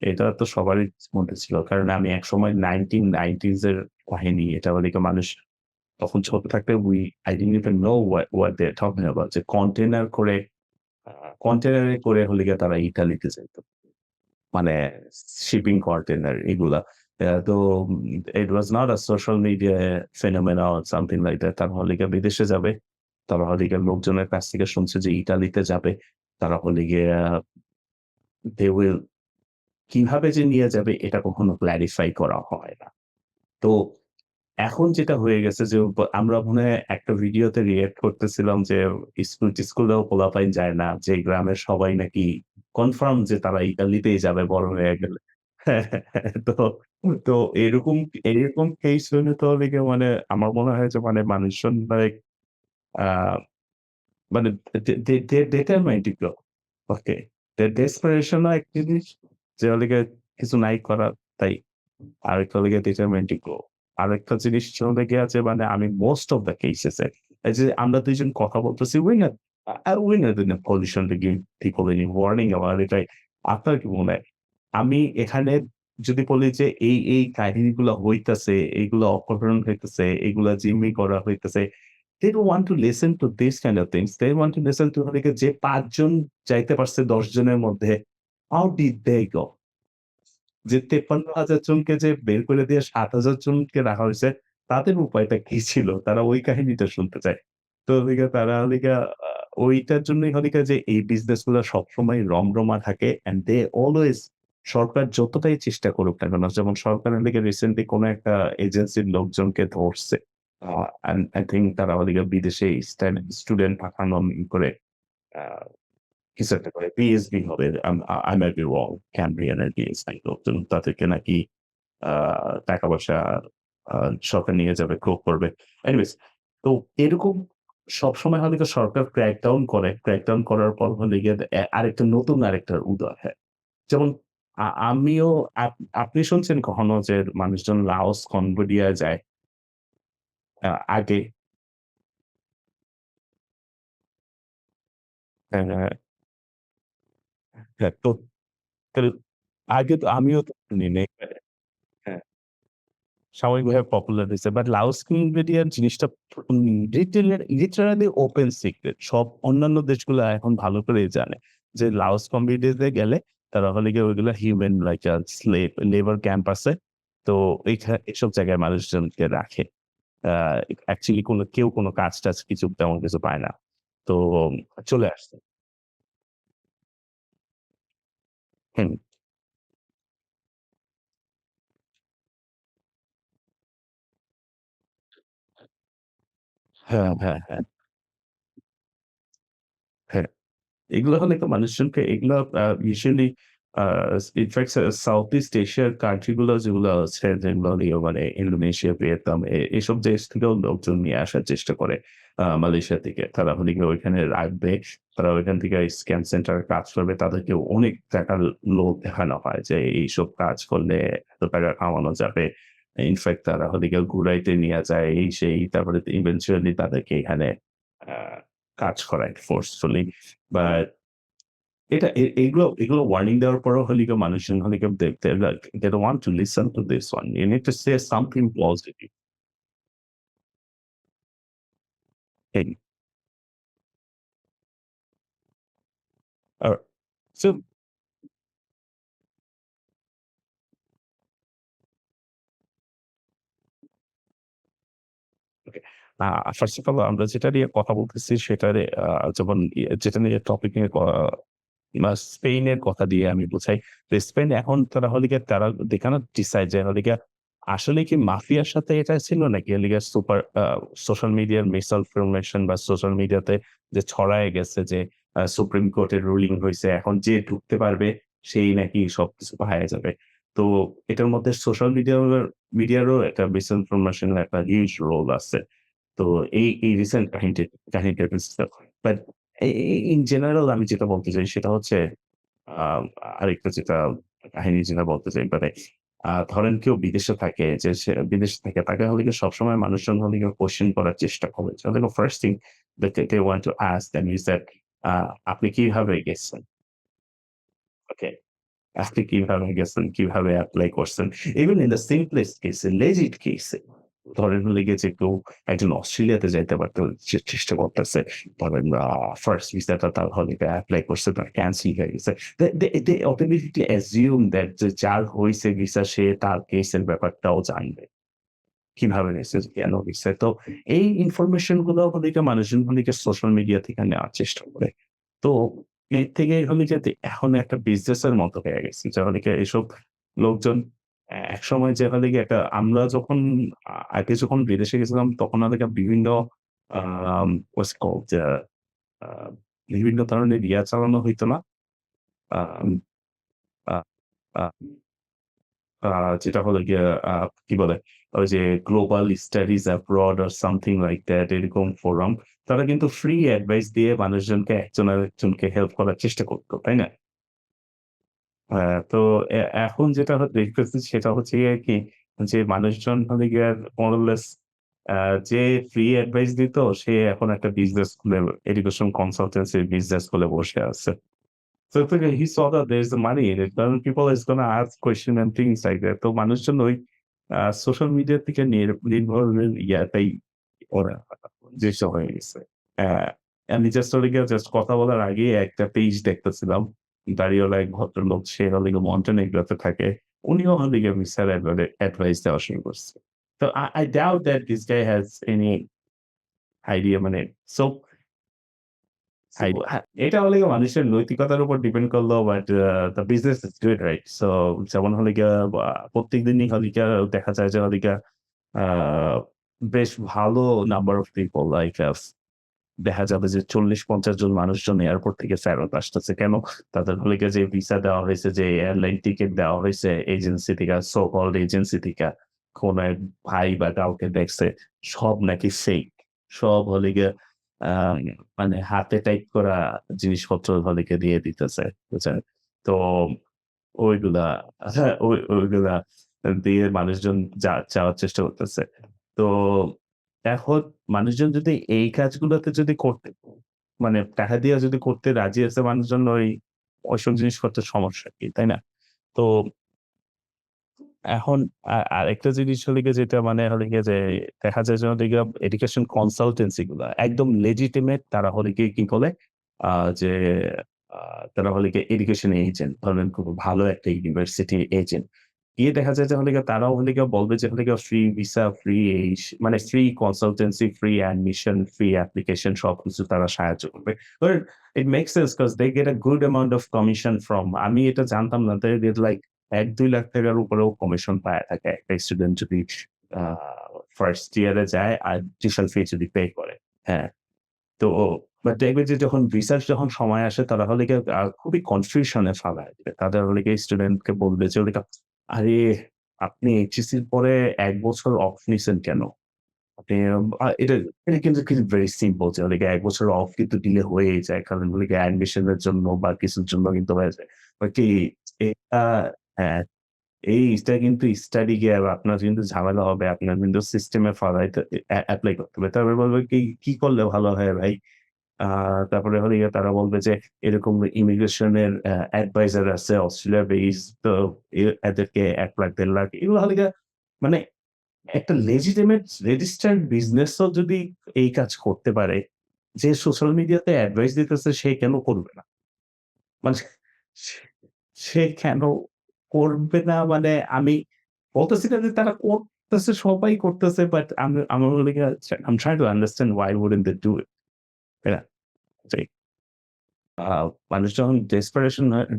এটা তো সবারই মধ্যে ছিল। কারণ আমি একসময় 1990s এর কাহিনী এটা হলো গিয়ে মানুষ তখন ছোট থাকতে I didn't even know what they're talking about যে আ কন্টেইনারে করে হলো গিয়ে তারা ইতালিতে যাইত। মানে শিপিং কন্টেইনার এগুলা। তো it was not a social media phenomena or something like that তারা হলো গিয়ে বিদেশে যাবে। তারা হলো গিয়ে লোকজনের কাছ থেকে শুনছে যে ইতালিতে যাবে। তারা হলো গিয়ে they will কিভাবে যে নিয়ে যাবে এটা কখনো ক্লারিফাই করা হয় না। তো এখন যেটা হয়ে গেছে যে আমরা মনে হয় একটা ভিডিওতে রিঅ্যাক্ট করতেছিলাম যে স্কুল-টিস্কুলেও পোলাপাইন যায় না। যে গ্রামের সবাই নাকি কনফার্ম যে তারা ইতালিতেই যাবে বড় হয়ে গেলে। তো তো এরকম কেস হলে তো হলো গিয়ে মানে আমার মনে হয় যে মানে মানুষজন লাইক আ মানে determined to go. Okay. desperation ও এক জিনিস যে হলো গিয়ে কিছু নাই করার তাই। আরেকটা হলো গিয়ে determined to go. আরেকটা জিনিস হলো গিয়ে যে মানে আমি মোস্ট অফ দ্যা কেসেস এ এই যে আমরা ২ জন কথা বলতেছি we're not in a position to give people any warning about it, right? আপনার কি মনে হয়? আমি এখানে যদি বলি যে এই কাহিনীগুলা হইতাছে, এইগুলা অপহরণ হইতেছে, এগুলা জিম্মি করা হইতেছে they don't want to listen to these kind of things. They want to listen to হলো গিয়ে যে ৫ জন যাইতে পারছে ১০ জনের মধ্যে, how did they go? যে ৫৩,০০০ জনকে যে বের করে দিয়ে ৭,০০০ জনকে রাখা হইছে, তাদের উপায়টা কি ছিল? তারা ওই কাহিনীটা শুনতে চায়। তো হলো গিয়ে তারা হলো গিয়া ওইটার জন্যই হলো গিয়ে যে এই বিজনেস গুলা সবসময় রমরমা থাকে অ্যান্ড দে অলওয়েজ সরকার যতটাই চেষ্টা করুক না কেন, যেমন সরকার হলো গিয়ে রিসেন্টলি কোন একটা এজেন্সির লোকজনকে ধরছে। অ্যান্ড আই থিংক তারা হলো গিয়ে বিদেশে স্টুডেন্ট পাঠানো করে আ কিছু একটা করে পিএইচডি হবে। I might be wrong, ক্যামব্রিয়ানের পিএইচডি লোকজন তাদেরকে নাকি আ টাকা-পয়সা সরকার নিয়ে যাবে, ক্রোক করবে। এনিওয়েজ তো এরকম সবসময় হলে গিয়ে সরকার ক্র্যাকডাউন করে। ক্র্যাকডাউন করার পর হলে গিয়ে আরেকটা নতুন আরেকটার উদয় হয়। যেমন আমিও আপনি শুনছেন কখনো যে মানুষজন লাওস, কম্বোডিয়া যায় আগে? হ্যাঁ, হ্যাঁ, হ্যাঁ, তো তাহলে আগে তো আমিও তো শুনি নাই। হ্যাঁ, সাময়িকভাবে পপুলার হইছে। বাট লাওস, কম্বোডিয়ার জিনিসটা লিটারালি ওপেন সিক্রেট। সব অন্যান্য দেশগুলা এখন ভালো করেই জানে যে লাওস, কম্বোডিয়াতে গেলে তারা হলে গিয়ে ওইগুলা হিউম্যান লাইক লেবার ক্যাম্প আছে। তো এসব জায়গায় মানুষজনকে রাখে। আ অ্যাকচুয়ালি কেউ কোনো কাজ-টাজ কিছু তেমন কিছু পায় না। তো চলে আসছে। হুম। হ্যাঁ, হ্যাঁ, হ্যাঁ, হ্যাঁ। এগুলো হলে তো মানুষজনকে এগুলো ইউজুয়ালি আ ইনফেক্ট সাউথ ইস্ট এশিয়ার কান্ট্রি গুলো যেগুলো আছে যেগুলো নিয়ে মানে ইন্দোনেশিয়া, ভিয়েতনাম এসব দেশ থেকেও লোকজন নিয়ে আসার চেষ্টা করে মালয়েশিয়া থেকে। তারা হলে গিয়ে ওইখানে রাখবে। তারা ওইখান থেকে স্ক্যাম সেন্টারে কাজ করবে। তাদেরকে অনেক টাকার লোভ দেখানো হয় যে এইসব কাজ করলে এত টাকা কামানো যাবে। ইনফেক্ট তারা হলে গিয়ে ঘুরাইতে নিয়ে যায় এই সেই। তারপরে ইভেনচুয়ালি তাদেরকে এখানে আ কাজ করায় ফোর্সফুলি। বাট এটা এগুলো ওয়ার্নিং দেওয়ার পরেও হলে গিয়ে মানুষজন হলে গিয়ে দেখতে like they don't want to listen to this one. You need to say something positive. এই আর so okay. First of all আমরা যেটা নিয়ে কথা বলতেছি সেটারে যেমন যেটা নিয়ে টপিক নিয়ে স্পেনের কথা দিয়ে আমি বুঝাই। তো স্পেন এখন তারা হলো গিয়ে তারা they cannot decide যে হলো গিয়ে আসলে কি মাফিয়ার সাথে এটা ছিল নাকি হলো গিয়ে সোশ্যাল মিডিয়ার মিসইনফরমেশন বা সোশ্যাল মিডিয়াতে যে ছড়ায় গেছে যে সুপ্রিম কোর্টের রুলিং হইছে। এখন যে ঢুকতে পারবে সেই নাকি সবকিছু পাওয়া যাবে। তো এটার মধ্যে সোশ্যাল মিডিয়ারও একটা মিসইনফরমেশন এর একটা হিউজ রোল আছে। তো এই রিসেন্ট কাহিনীটা বাট ইন জেনারেল আমি যেটা বলতে চাই সেটা হচ্ছে আ আরেকটা কাহিনী যেটা বলতে চাই মানে ধরেন কেউ বিদেশে থাকে যে সে বিদেশে থাকে তাকে হলে গিয়ে সবসময় মানুষজন হলে গিয়ে কোয়েশ্চেন করার চেষ্টা করে। So the first thing that they want to ask them is that আপনি কিভাবে গেছেন? ওকে। আপনি কিভাবে গেছেন, কিভাবে এপ্লাই করছেন। Even in the simplest case এ লেজিট কেস এ ধরেন হলে গিয়ে যে কেউ একজন অস্ট্রেলিয়াতে যাইতে পারতে চেষ্টা করতেছে। ধরেন ফার্স্ট ভিসাটা তার হলে গিয়ে এপ্লাই করছে তার ক্যানসেল হয়ে গেছে। দে অটোমেটিকলি অ্যাজিউম দ্যাট যে যার হইছে ভিসা সে তার কেসের ব্যাপারটাও জানবে। কিভাবে নিছে, কেন নিছে। তো এই ইনফরমেশন গুলো হলে গিয়ে মানুষজন হলে গিয়ে সোশ্যাল মিডিয়া থেকে নেওয়ার চেষ্টা করে। তো এর থেকে হলে যে এখন একটা বিজনেসের মতো হয়ে গেছে। যে হলে গিয়ে এসব লোকজন একসময় যে হলে গিয়ে একটা আমরা যখন আগে যখন বিদেশে গেছিলাম তখন হলে গিয়ে বিভিন্ন what's it called আ বিভিন্ন ধরনের চালানো হইতো না? আম আ আ আ যেটা হলো গিয়ে আ কি বলে? ওই যে global studies abroad or something like that এরকম ফোরাম। তারা কিন্তু ফ্রি অ্যাডভাইস দিয়ে মানুষজনকে একজন আরেকজনকে হেল্প করার চেষ্টা করত। তাই না? হ্যাঁ, তো এখন যেটা দেখতেছি সেটা হচ্ছে গিয়ে কি যে মানুষজন হলে গিয়ে more or less আ যে ফ্রি অ্যাডভাইস দিত সে এখন একটা বিজনেস খুলে এডুকেশন কনসালটেন্সি বিজনেস খুলে বসে আছে। So it's like he saw that there's the money in it. Then people is gonna ask question and things like that. তো মানুষজন ওই সোশ্যাল মিডিয়া থেকে নির্ভরশীল ইয়াটাই ওরা জিনিসটা হয়ে গেছে। হ্যাঁ, আমি জাস্ট হলো গিয়ে কথা বলার আগে একটা পেজ দেখতেছিলাম। দাড়িওয়ালা এক ভদ্রলোক সে হলো গিয়ে মন্টেনেগ্রোতে থাকে। উনিও হলো গিয়ে ভিসার অ্যাডভাইস দেওয়া শুরু করছে। তো I doubt that this guy has any idea মানে সো এটা হলে গিয়ে মানুষের নৈতিকতার উপর ডিপেন্ড করলো but the business is doing right. So যেমন হলে গিয়া প্রত্যেকদিনই হলে গিয়া দেখা যায় যে হলে গিয়া আ বেশ ভালো নাম্বার অফ পিপল লাইক দেখা যাবে যে ৪০-৫০ জন মানুষজন এয়ারপোর্ট থেকে ফেরত আসতেছে। কেন? তাদের হলে গিয়ে যে ভিসা দেওয়া হয়েছে, যে এয়ারলাইন টিকেট দেওয়া হয়েছে এজেন্সি থেকে, সো কল্ড এজেন্সি থেকে কোন এক ভাই বা কাউকে দেখছে, সব নাকি ফেক। সব হলে গিয়ে আহ, মানে হাতে টাইপ করা জিনিসপত্র হলিকে দিয়ে দিতেছে, বুঝছেন? তো ওইগুলা ওইগুলা দিয়ে মানুষজন যাওয়ার চেষ্টা করতেছে। তো এখন মানুষজন যদি এই কাজগুলোতে যদি করতে, মানে টাকা দিয়ে যদি করতে রাজি আছে মানুষজন, ওইসব জিনিসপত্রের সমস্যা কি, তাই না? তো এখন আরেকটা জিনিস হলো গিয়ে, যেটা মানে হলো গিয়ে যে দেখা যায় যে হলো গিয়ে এডুকেশন কনসালটেন্সি গুলা একদম লেজিটিমেট, তারা হলো গিয়ে কি করে আ যে আ তারা হলো গিয়ে এডুকেশন এজেন্ট, ধরেন খুব ভালো একটা ইউনিভার্সিটি এজেন্ট। গিয়ে দেখা যায় যে হলো গিয়ে তারাও হলো গিয়ে বলবে যে হলো গিয়ে ফ্রি ভিসা, ফ্রি মানে free consultancy, free admission, free application সবকিছু তারা সাহায্য করবে। But it makes sense cause they get a good amount of commission from, আমি এটা জানতাম না। দে গেট লাইক ৳১-২ লাখ উপরেও কমিশন পায়া থাকে একটা স্টুডেন্ট যদি আ ফার্স্ট ইয়ারে যায় আর টিউশন ফি যদি পে করে। হ্যাঁ, তো বাট দেখবে যে যখন রিসার্চ যখন সময় আসে, তারা হলে গিয়ে খুবই কনফিউশন এ ফালায় দিবে। তাদের হলে গিয়ে স্টুডেন্টকে বলবে যে হলো গিয়ে, "আরে আপনি এইচএসসির পরে ১ বছর অফ নিছেন কেন?" আপনি এটা কিন্তু ভেরি সিম্পল, যে হলো গিয়ে ১ বছর অফ কিন্তু দিলে হয়েই যায়। কারণ হলো গিয়ে অ্যাডমিশন এর জন্য বা কিছুর জন্য কিন্তু হয়ে যায়। বাট কি এটা, হ্যাঁ। এইটা কিন্তু স্টাডি গ্যাপ, আপনার কিন্তু ঝামেলা হবে। আপনার কিন্তু সিস্টেমে ফালাইতে এপ্লাই করতে হবে। তারপরে বলবে কি করলে ভালো হয় ভাই? আ তারপরে হলো গিয়ে তারা বলবে যে এরকম ইমিগ্রেশন এর অ্যাডভাইজার আছে অস্ট্রেলিয়া বেসড, তো এদেরকে ১ লাখ ১.৫ লাখ এগুলো হলো গিয়ে, মানে একটা লেজিটিমেট রেজিস্টার্ড বিজনেসও যদি এই কাজ করতে পারে, যে সোশ্যাল মিডিয়াতে অ্যাডভাইস দিতেছে সে কেন করবে না? মানে সে সে কেন করবে না? মানে আমি বলতেছি না যে তারা করতেছে, সবাই করতেছে। বাট আমার হলো গিয়ে I'm trying to understand why wouldn't they do it? তাই না? জি। আ মানুষ যখন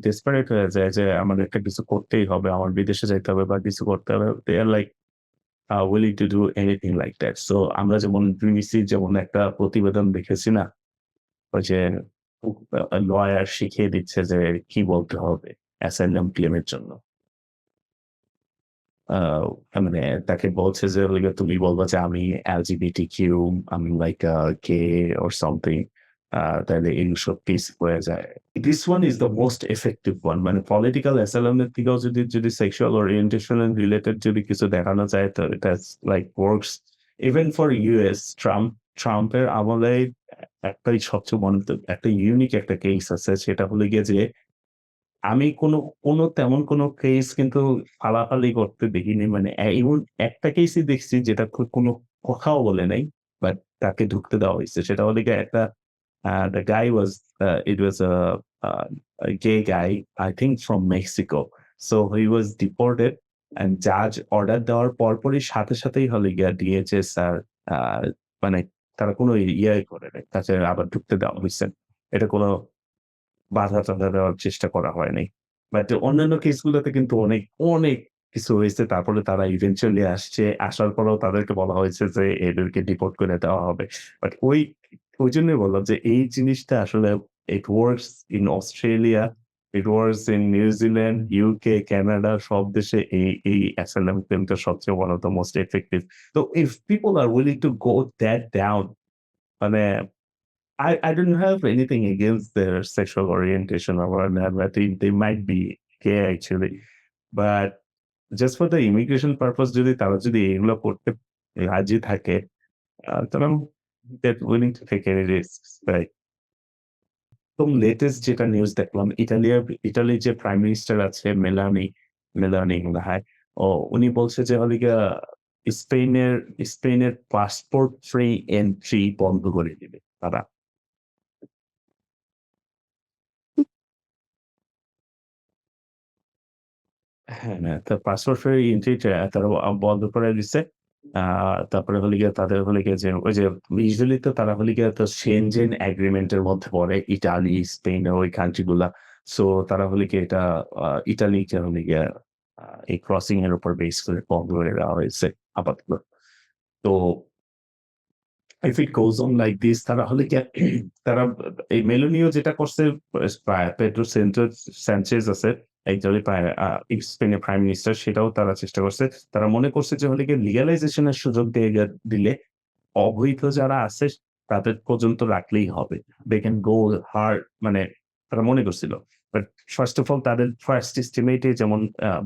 ডেসপারেট হয়ে যায় যে আমাদের একটা কিছু করতেই হবে, আমার বিদেশে যাইতে হবে বা কিছু করতে হবে। They are like willing to do anything like that. So আমরা যেমন বিবিসির যেমন একটা প্রতিবেদন দেখেছি না? ওই যে লয়ার শিখিয়ে দিচ্ছে যে কি বলতে হবে অ্যাসাইলাম ক্লেইম এর জন্য। আ মানে তাকে বলছে যে হলো গিয়ে তুমি বলবা যে আমি LGBTQ, আমি লাইক গে অর সামথিং। তাইলে এইসব কেস হয়ে যায়। This one is the most effective one. মানে পলিটিক্যাল অ্যাসাইলাম এর থেকেও যদি সেক্সুয়াল ওরিয়েন্টেশন রিলেটেড যদি কিছু দেখানো যায়, তো এটা like works even for US. ট্রাম্পের আমলে একটাই সবচেয়ে একটা ইউনিক একটা কেস আছে, সেটা হলো গিয়ে যে আমি কোনো তেমন কোনো কেস কিন্তু ফালাফালি করতে দেখিনি। মানে এমন একটা কেসই দেখছি যেটা কোনো কথাও বলে নাই। বাট তাকে ঢুকতে দেওয়া হইছে। সেটা হলো গিয়ে একটা the guy was it was uh, a gay guy, I think from Mexico. So he was deported and জাজ অর্ডার দেওয়ার পরপরই সাথে সাথেই হলো গিয়া DHS আর আ মানে তারা কোনো করে নাই। তাকে আবার ঢুকতে দেওয়া হইছে। এটা কোনো বাধা-টাধা দেওয়ার চেষ্টা করা হয় নাই। বাট অন্যান্য কেসগুলোতে কিন্তু অনেক কিছু হয়েছে। তারপরে তারা ইভেনচুয়ালি আসছে। আসার পরেও তাদেরকে বলা হয়েছে যে এদেরকে ডিপোর্ট করে দেওয়া হবে। বাট ওইজন্যই বললাম যে এই জিনিসটা আসলে it works in Australia, it works in New Zealand, UK, Canada সব দেশে এই asylum claim টা সবচেয়ে one of the most effective. So if people are willing to go that down, মানে I don't have anything against their sexual orientation or whatnot. I think they might be gay actually. But just for the immigration purpose, যদি তারা যদি এগুলো করতে রাজি থাকে, then I'm that willing to take any risks, right? একদম latest যেটা news দেখলাম, ইটালির যে প্রাইম মিনিস্টার আছে মেলানি মনে হয়। উনি বলছে যে হলো গিয়া স্পেনের স্পেনের পাসপোর্ট ফ্রি এন্ট্রি বন্ধ করে দিবে তারা। হ্যাঁ, হ্যাঁ। তো পাসপোর্টের এন্ট্রিটা তারা বন্ধ করে দিছে। আ তারপরে হলো গিয়ে তাদের হলো গিয়ে যে ওই যে ইউজুয়ালি তো তারা হলো গিয়ে তো সেনজেন এগ্রিমেন্ট এর মধ্যে পড়ে। ইটালি, স্পেন ওই কান্ট্রি গুলা। সো তারা হলো গিয়ে এটা ইটালিকে হলো গিয়ে আ এই ক্রসিং এর উপর বেস করে বন্ধ করে দেওয়া হয়েছে আপাতত। তো if it goes on like this, তারা হলে কি তারা এই মেলোনিও যেটা করছে, পেড্রো সানচেজ আছে একজনই স্পেনের প্রাইম মিনিস্টার, সেটাও তারা চেষ্টা করছে। তারা মনে করছে যে হলে গিয়ে লিগ্যালাইজেশন এর সুযোগ দিলে অবৈধ যারা আছে তাদের পর্যন্ত রাখলেই হবে। দে ক্যান গো হার্ড মানে তারা মনে করছিল। বাট ফার্স্ট অফ অল তাদের ফার্স্ট এস্টিমেট এ যেমন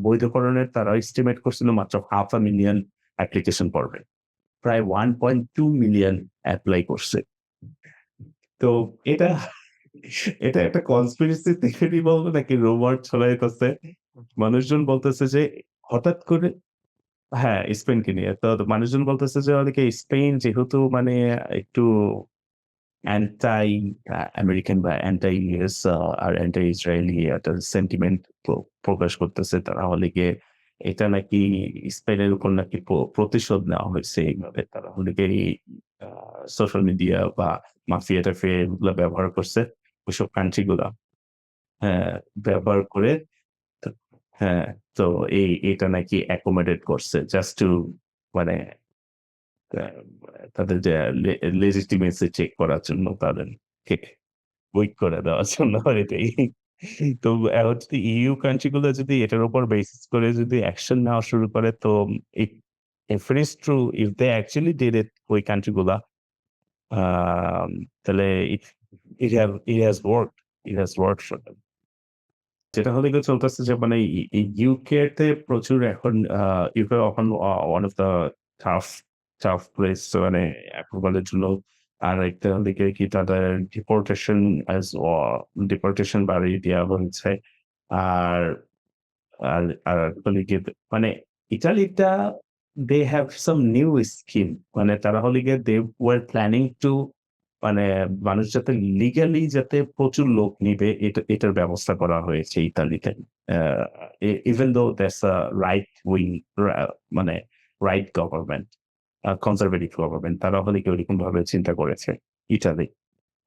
বৈধকরণের তারা এস্টিমেট করছিল মাত্র 500,000 অ্যাপ্লিকেশন পড়বে। প্রায় 1.2 মিলিয়ন এপ্লাই করছে। তো এটা এটা একটা কনস্পিরেসি থিওরি বলবো নাকি রুমার ছড়াইতেছে। মানুষজন বলতেছে যে হঠাৎ করে হ্যাঁ, স্পেনকে নিয়ে। তো মানুষজন বলতেছে যে অনেকে স্পেন যেহেতু মানে একটু অ্যান্টাই আমেরিকান বা অ্যান্টাই ইউএস আর অ্যান্টাই ইসরায়েলি একটা সেন্টিমেন্ট প্রকাশ করতেছে। তারা হলে গিয়ে এটা নাকি স্পেনের উপর নাকি প্রতিশোধ নেওয়া হয়েছে এইভাবে। তারা হলে গিয়ে এই আ সোশ্যাল মিডিয়া বা মাফিয়া-টাফিয়া এগুলা ব্যবহার করছে। ওইসব কান্ট্রি গুলা হ্যাঁ, ব্যবহার করে তো হ্যাঁ, তো এটা নাকি অ্যাকোমোডেট করছে জাস্ট টু মানে আ তাদের যে লেজিটিমেসি চেক করার জন্য তাদেরকে উইক করে দেওয়ার জন্য এটাই। তো এখন যদি ইইউ কান্ট্রি গুলো যদি এটার উপর বেসিস করে যদি অ্যাকশন নেওয়া শুরু করে তো ইট if it is true, if they actually did it ওই কান্ট্রি গুলা আম তাহলে it has worked. It has worked for them. যেটা হলে গিয়ে চলতেছে যে মানে ইউকে তে প্রচুর এখন ইউকে এখন one of the tough tough place মানে এখনকারের জন্য আরেকটা দিকে কি তাদের ডিপোর্টেশন বাড়িয়ে দেওয়া হয়েছে। আর আর আর হলে গিয়ে মানে ইতালিটা they have some new scheme মানে তারা হলে গিয়ে they were planning to মানে মানুষ যাতে লিগালি যাতে প্রচুর লোক নিবে এটার ব্যবস্থা করা হয়েছে ইতালিতে। আ even though that's a right wing মানে রাইট গভর্নমেন্ট, কনজারভেটিভ গভর্নমেন্ট তারা হলে কি ওইরকমভাবে চিন্তা করেছে Italy.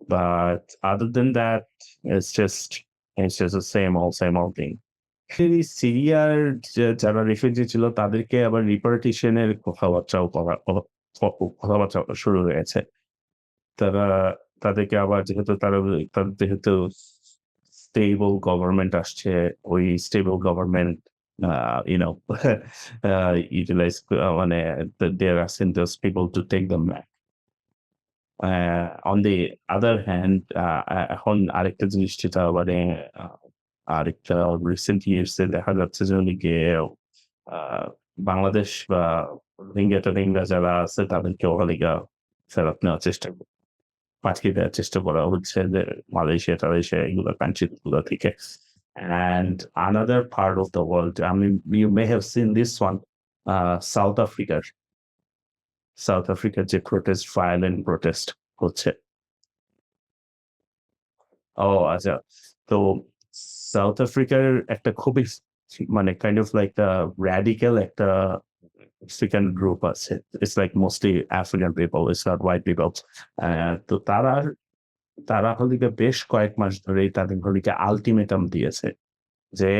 But other than that, it's just the same old thing. সেই সিরিয়ার যারা রিফিউজি ছিল তাদেরকে আবার রিপার্টিশন এর কথাবার্তা শুরু হয়েছে। তারা তাদেরকে আবার যেহেতু তাদের যেহেতু স্টেবল গভর্নমেন্ট আসছে, ওই stable government uh you know utilize মানে they are asking those people to take them back. On the other hand, এখন আরেকটা জিনিস যেটা মানে আ আরেকটা রিসেন্ট ইয়ার্স এ দেখা যাচ্ছে যে হলো গিয়ে আ বাংলাদেশ বা রোহিঙ্গা যারা আছে তাদেরকেও হলো গিয়া ফেরত নেওয়ার চেষ্টা পাঠিয়ে দেওয়ার চেষ্টা করা হচ্ছে যে মালয়েশিয়া এগুলো কান্ট্রি গুলো থেকে। And another part of the world, I mean, you may have seen this one, south আফ্রিকার যে ভায়োলেন্ট প্রোটেস্ট হচ্ছে। ও আচ্ছা। তো সাউথ আফ্রিকার একটা খুবই মানে কাইন্ড অফ লাইক র‍্যাডিক্যাল একটা আফ্রিকান গ্রুপ আছে। It's like mostly African people, it's not white people. তো তারা হলো গিয়ে বেশ কয়েক মাস ধরেই তাদের হলো গিয়ে আল্টিমেটাম দিয়েছে যে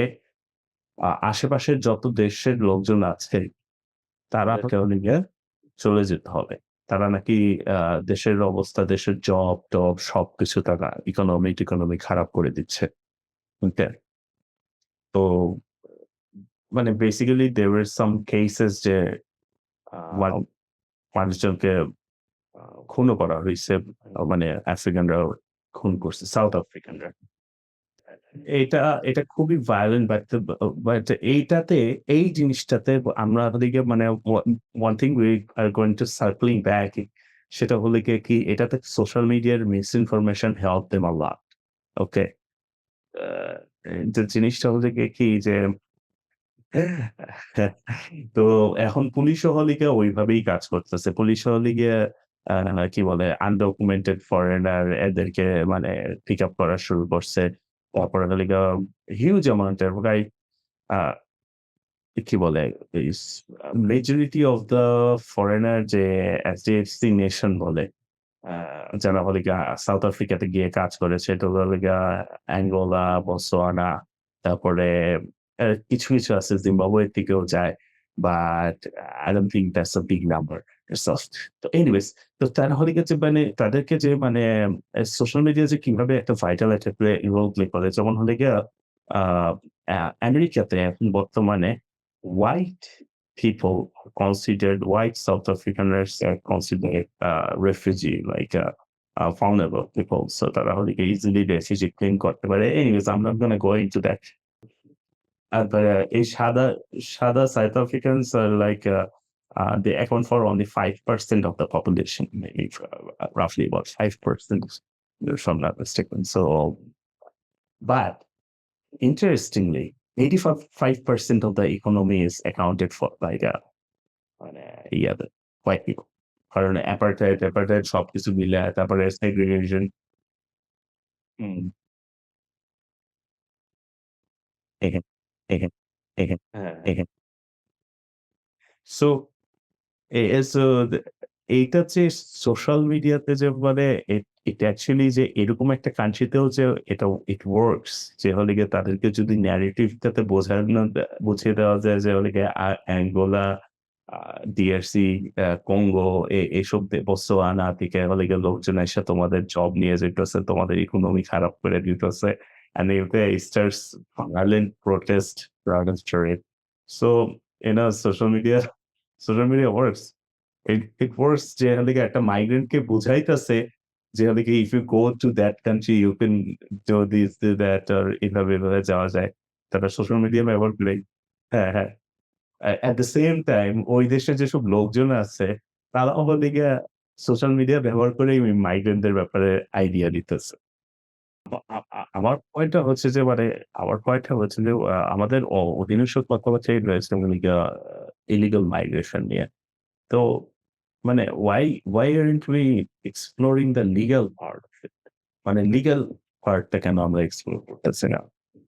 আশেপাশের যত দেশের লোকজন আছে তারা হলো গিয়ে চলে যেতে হবে। তারা নাকি আ দেশের অবস্থা, দেশের জব-টব সবকিছু তারা ইকোনমি খারাপ করে দিচ্ছে। ওকে? তো মানে basically there were some cases যে আ মানুষজনকে আ খুনও করা হইছে। মানে আফ্রিকানরা খুন করছে, সাউথ আফ্রিকানরা। এটা এটা খুবই ভায়োলেন্ট বাট এইটাতে এই জিনিসটাতে আমরা ওদিকে মানে one thing we are going to circling back সেটা হলো গিয়ে কি এটাতে সোশ্যাল মিডিয়ার misinformation help them a lot. Okay? আ যে জিনিসটা হলো গিয়ে কি যে তো এখন পুলিশও হলে গিয়ে ওইভাবেই কাজ করতেছে। পুলিশও হলে গিয়ে আ কি বলে আনডকুমেন্টেড ফরেনার এদেরকে মানে পিক আপ করা শুরু করছে। তারপরে হলে গিয়ে হিউজ অ্যামাউন্ট এর প্রায় আ কি বলে ইস মেজরিটি অফ দ্যা ফরেনার যে এসডিএফসি নেশন বলে আ যারা হলে গিয়া সাউথ আফ্রিকাতে গিয়ে কাজ করে সেটা হলো গিয়া অ্যাঙ্গোলা, বতসোয়ানা তারপরে কিছু আছে জিম্বাবুয়ের দিকেও যায়। But I don't think that's a big number itself. তো এনিওয়েজ তো তারা হলে গিয়ে যে মানে তাদেরকে যে মানে সোশ্যাল মিডিয়া যে কিভাবে একটা ভাইটাল একটা রোল প্লে করে যেমন হলে গিয়া আ আমেরিকাতে এখন বর্তমানে white people considered white South Africaners are considered refugee, like vulnerable people. So তারা হলে easily refugee claim করতে পারে। Anyways, I'm not gonna go into that. And এই সাদা South Africans are like they account for only 5% of the population, maybe roughly about 5%, if I'm not mistaken. So, but interestingly, 85% of the economy is accounted for by the other white people. কারণ অ্যাপার্টাইড সবকিছু মিলে তারপরে segregation. হুম, এখানে এখানে এখানে এখানে so so এইটা যে সোশ্যাল মিডিয়াতে যে মানে এটা অ্যাকচুয়ালি যে এরকম একটা কান্ট্রিতেও যে এটা ইট ওয়ার্কস যে হলে গিয়ে তাদেরকে যদি ন্যারেটিভটাতে বুঝিয়ে দেওয়া যায় যে হলে গিয়ে অ্যাঙ্গোলা, ডিআরসি, কঙ্গো এসব বোতসোয়ানা থেকে হলে গিয়ে লোকজন এসে তোমাদের জব নিয়ে যেতেছে, তোমাদের ইকোনমি খারাপ করে দিতেছে। And they starts violent protest against it. So, social media works. It works যে হলে গিয়ে একটা মাইগ্রেন্টকে বুঝাইতেছে যে হলে কি if you go to that country you can do this, do that or এভাবে যাওয়া যায়। তারা সোশ্যাল মিডিয়া ব্যবহার করে। হ্যাঁ, হ্যাঁ। at the same time ওই দেশে যেসব লোকজন আছে তারাও হলে গিয়ে সোশ্যাল মিডিয়া ব্যবহার করে ওই মাইগ্রেন্টদের ব্যাপারে আইডিয়া দিতেছে। আমার পয়েন্টটা হচ্ছে যে মানে আমার পয়েন্টটা হচ্ছে যে আমাদের অধিকাংশ কথাবার্তাই রয়েছে মানে ইলিগাল মাইগ্রেশন নিয়ে। তো মানে why aren't we exploring the legal part of it? মানে লিগ্যাল পার্টটা কেন আমরা এক্সপ্লোর করতেছি না?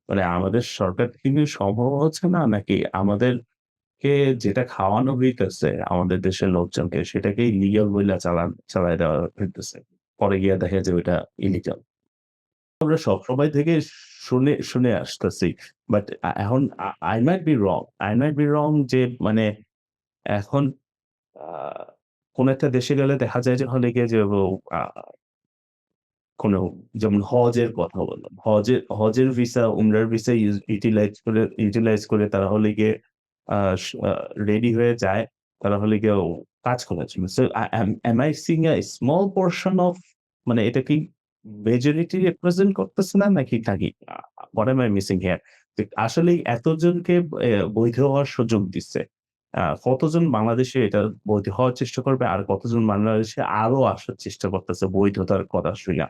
মানে আমাদের সরকার থেকে কি সম্ভব হচ্ছে না? নাকি আমাদেরকে যেটা খাওয়ানো হইতেছে আমাদের দেশের লোকজনকে সেটাকেই লিগ্যাল বইলা চালায় দেওয়া হইতেছে। পরে গিয়ে দেখা যায় ওইটা ইলিগাল। আমরা সবসময় থেকে শুনে আসতেছি। বাট এখন I might be wrong. I might be wrong যে মানে এখন আ কোন একটা দেশে গেলে দেখা যায় যে হলে গিয়ে যে আ কোন যেমন হজের কথা বললাম। হজের ভিসা, উমরার ভিসা ইউটিলাইজ করে তারা হলে গিয়ে আ স আ রেডি হয়ে যায়। তারা হলে গিয়ে কাজ করার জন্য। So am I seeing a small portion of মানে এটা কি মেজরিটি রিপ্রেজেন্ট করতেছে না নাকি what am I missing here? যে আসলেই এতজনকে বৈধ হওয়ার সুযোগ দিচ্ছে। কতজন বাংলাদেশে এটা বৈধ হওয়ার চেষ্টা করবে আর কতজন বাংলাদেশে আরো আসার চেষ্টা করতেছে বৈধতার কথা শুইনা।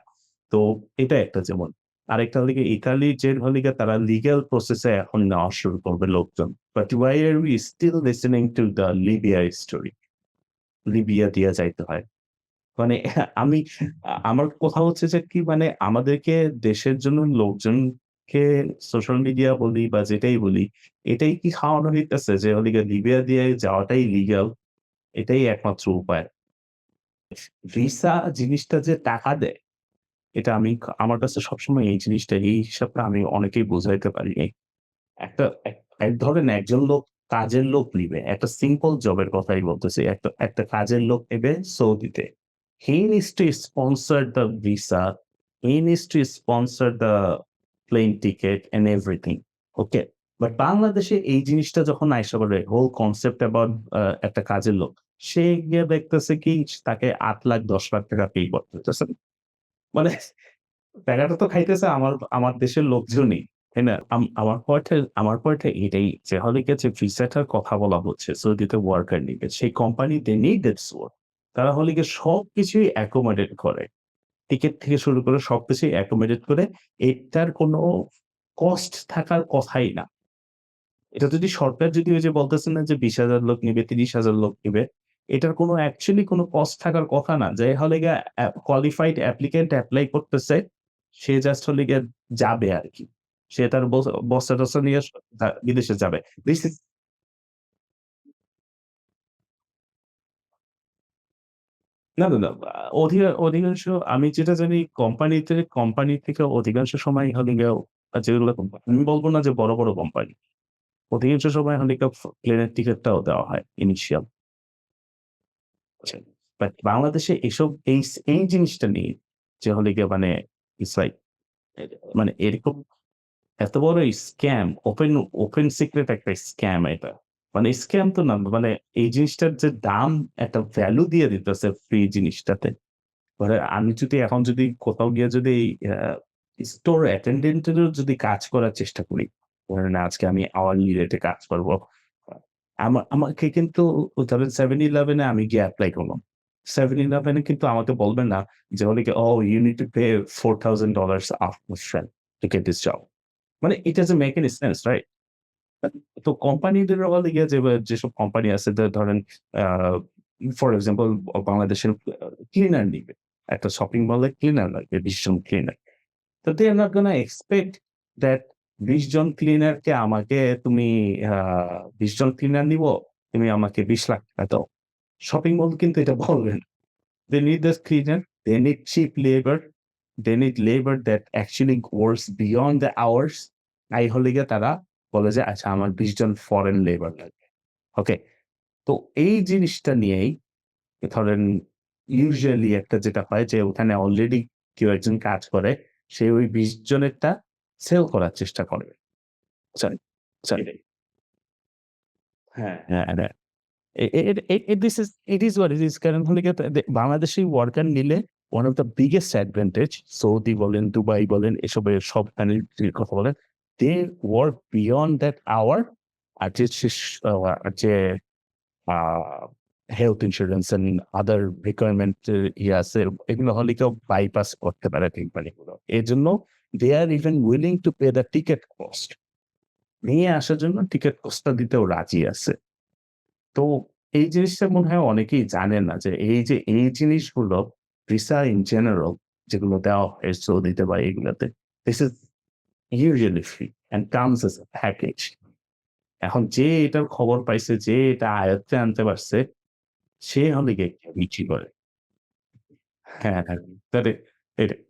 তো এটা একটা যেমন। আরেকটা হলো গিয়ে ইতালির যে হলো গিয়ে তারা লিগ্যাল প্রসেস এ এখন নেওয়া শুরু করবে লোকজন। But why are we still listening to the Libya story? Libya দিয়া যাইতে হয়। মানে আমি আমার কথা হচ্ছে যে কি মানে আমাদেরকে দেশের জন্য লোকজনকে সোশ্যাল মিডিয়া বলি বা যেটাই বলি, এটাই কি খাওয়ানো হইতেছে যে হলো গিয়ে লিবিয়া দিয়ে যাওয়াটাই লিগ্যাল, এটাই একমাত্র উপায়। ভিসা জিনিসটা যে টাকা দেয় এটা আমার কাছে সবসময় এই জিনিসটা এই হিসাবটা আমি অনেকেই বুঝাইতে পারি নাই। একটা ধরেন একজন লোক কাজের লোক নিবে। একটা সিম্পল জবের কথাই বলতেছি। একটা কাজের লোক নেবে সৌদিতে। He needs to sponsor the visa. He needs to sponsor the plane ticket and everything. Okay? But বাংলাদেশে এই জিনিসটা যখন আইসা পড়ে হোল কনসেপ্ট অ্যাবাউট একটা কাজের লোক। সে গিয়ে দেখতেছে কি তাকে ৮,০০,০০০ ১০,০০,০০০ টাকা পে করতে হইতেছে। মানে টাকাটা তো খাইতেছে আমার দেশের লোকজনই। তাই না? আমার পয়েন্টটা এটাই যে হলে গিয়ে যে ভিসাটার কথা বলা হচ্ছে সৌদিতে ওয়ার্কার নিবে। সেই company they need its work তারা হলে গিয়ে সবকিছুই অ্যাকোমোডেট করে। টিকেট থেকে শুরু করে সবকিছুই অ্যাকোমোডেট করে। এটার কোনো কস্ট থাকার কথাই না। এটা যদি সরকার যদি ওই যে বলতেছে না যে ২০,০০০ লোক নিবে, ৩০,০০০ লোক নিবে। এটার কোনো অ্যাকচুয়ালি কোনো কস্ট থাকার কথা না। যে হলে গিয়ে কোয়ালিফাইড অ্যাপ্লিক্যান্ট এপ্লাই করতেছে। সে জাস্ট হলে গিয়ে যাবে আরকি। সে তার বস্তা-টস্তা নিয়ে বিদেশে যাবে। দিস ইস না। অধিকাংশ আমি যেটা জানি কোম্পানি থেকে অধিকাংশ সময় হলে গিয়ে যেগুলো কোম্পানি আমি বলব না যে বড় কোম্পানি। অধিকাংশ সময় হলে গিয়ে প্লেনের টিকেটটাও দেওয়া হয় ইনিশিয়াল। বুঝছেন? বাট বাংলাদেশে এই জিনিসটা নেই। যে হলে গিয়ে মানে ইটস লাইক মানে এরকম এত বড় স্ক্যাম ওপেন সিক্রেট একটা স্ক্যাম এটা। মানে স্ক্যাম তো না মানে এই জিনিসটার যে দাম একটা ভ্যালু দিয়ে দিতেছে ফ্রি জিনিসটাতে। মানে আমি যদি এখন যদি কোথাও গিয়ে যদি স্টোর অ্যাটেন্ডেন্টেরও যদি কাজ করার চেষ্টা করি, ধরেন আজকে আমি আওয়ারলি রেটে কাজ করব। আমাকে কিন্তু ধরেন 7-Eleven এ আমি গিয়ে এপ্লাই করলাম। 7-Eleven এ কিন্তু আমাকে বলবে না যে হলো গিয়ে, "Oh, you need to pay $4,000 upfront to get this job." মানে it doesn't make any sense, right? তো কোম্পানিদের হলো গিয়ে যেসব কোম্পানি আছে ধরেন আ ফর এক্সাম্পল বাংলাদেশের ক্লিনার নিবে। একটা শপিং মলে ক্লিনার লাগবে ২০ জন ক্লিনার। তো they are not gonna expect that ২০ জন ক্লিনারকে আমাকে তুমি আ ২০ জন ক্লিনার নিবো, তুমি আমাকে ৳২০,০০,০০০ দাও। শপিং মল কিন্তু এটা বলবে না। They need the cleaner, they need cheap labor, they need labor that actually works beyond the hours. তাই হলে গিয়ে তারা বলে যে, "আচ্ছা আমার ২০ জন ফরেন লেবার লাগবে।" ওকে? তো এই জিনিসটা নিয়েই ধরেন ইউজুয়ালি একটা যেটা হয় যে ওখানে অলরেডি কেউ একজন কাজ করে, সে ওই ২০ জনেরটা সেল করার চেষ্টা করে। Sorry, sorry. হ্যাঁ, হ্যাঁ, হ্যাঁ। এ এ এ এ এ this is it is what it ইস কারণ হলে গিয়ে বাংলাদেশী ওয়ার্কার নিলে one of the biggest advantage Saudi বলেন, দুবাই বলেন এসবের সব কান্ট্রির কথা বলেন। They work beyond that hour আর যে শেষ যে a health insurance and other requirement আছে এগুলো হলে কেউ বাইপাস করতে পারে কোম্পানিগুলো। এজন্য they are even willing to pay the ticket cost. নিয়ে আসার জন্য টিকেট কস্টটা দিতেও রাজি আছে। তো এই জিনিসটা মনে হয় অনেকেই জানেন না যে এই যে এই জিনিসগুলো ভিসা ইন জেনারেল যেগুলো দেওয়া হয় সৌদিতে বা এগুলাতে, this is usually free and comes as a package. এখন যে এটার খবর পাইছে, যে এটা আয়ত্তে আনতে পারছে, সে হলে গিয়ে বিক্রি করে। হ্যাঁ, হ্যাঁ। তাহলে এটাই।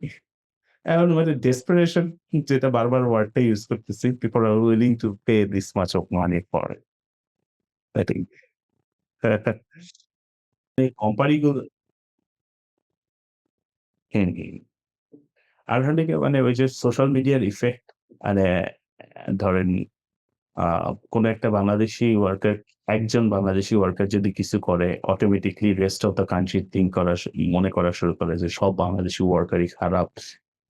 এখন মানে ডেসপারেশন যেটা বারবার ওয়ার্ডটা ইউজ করতেছি, people R willing to pay this much of money for it. এটাই। এই কোম্পানিগুলো হুম, হুম। আর হলে গিয়ে মানে ওই যে সোশ্যাল মিডিয়ার ইফেক্ট মানে ধরেন আ কোন একটা বাংলাদেশী ওয়ার্কার একজন বাংলাদেশী ওয়ার্কার যদি কিছু করে automatically rest of the country think করা মনে করা শুরু করে যে সব বাংলাদেশী ওয়ার্কারই খারাপ।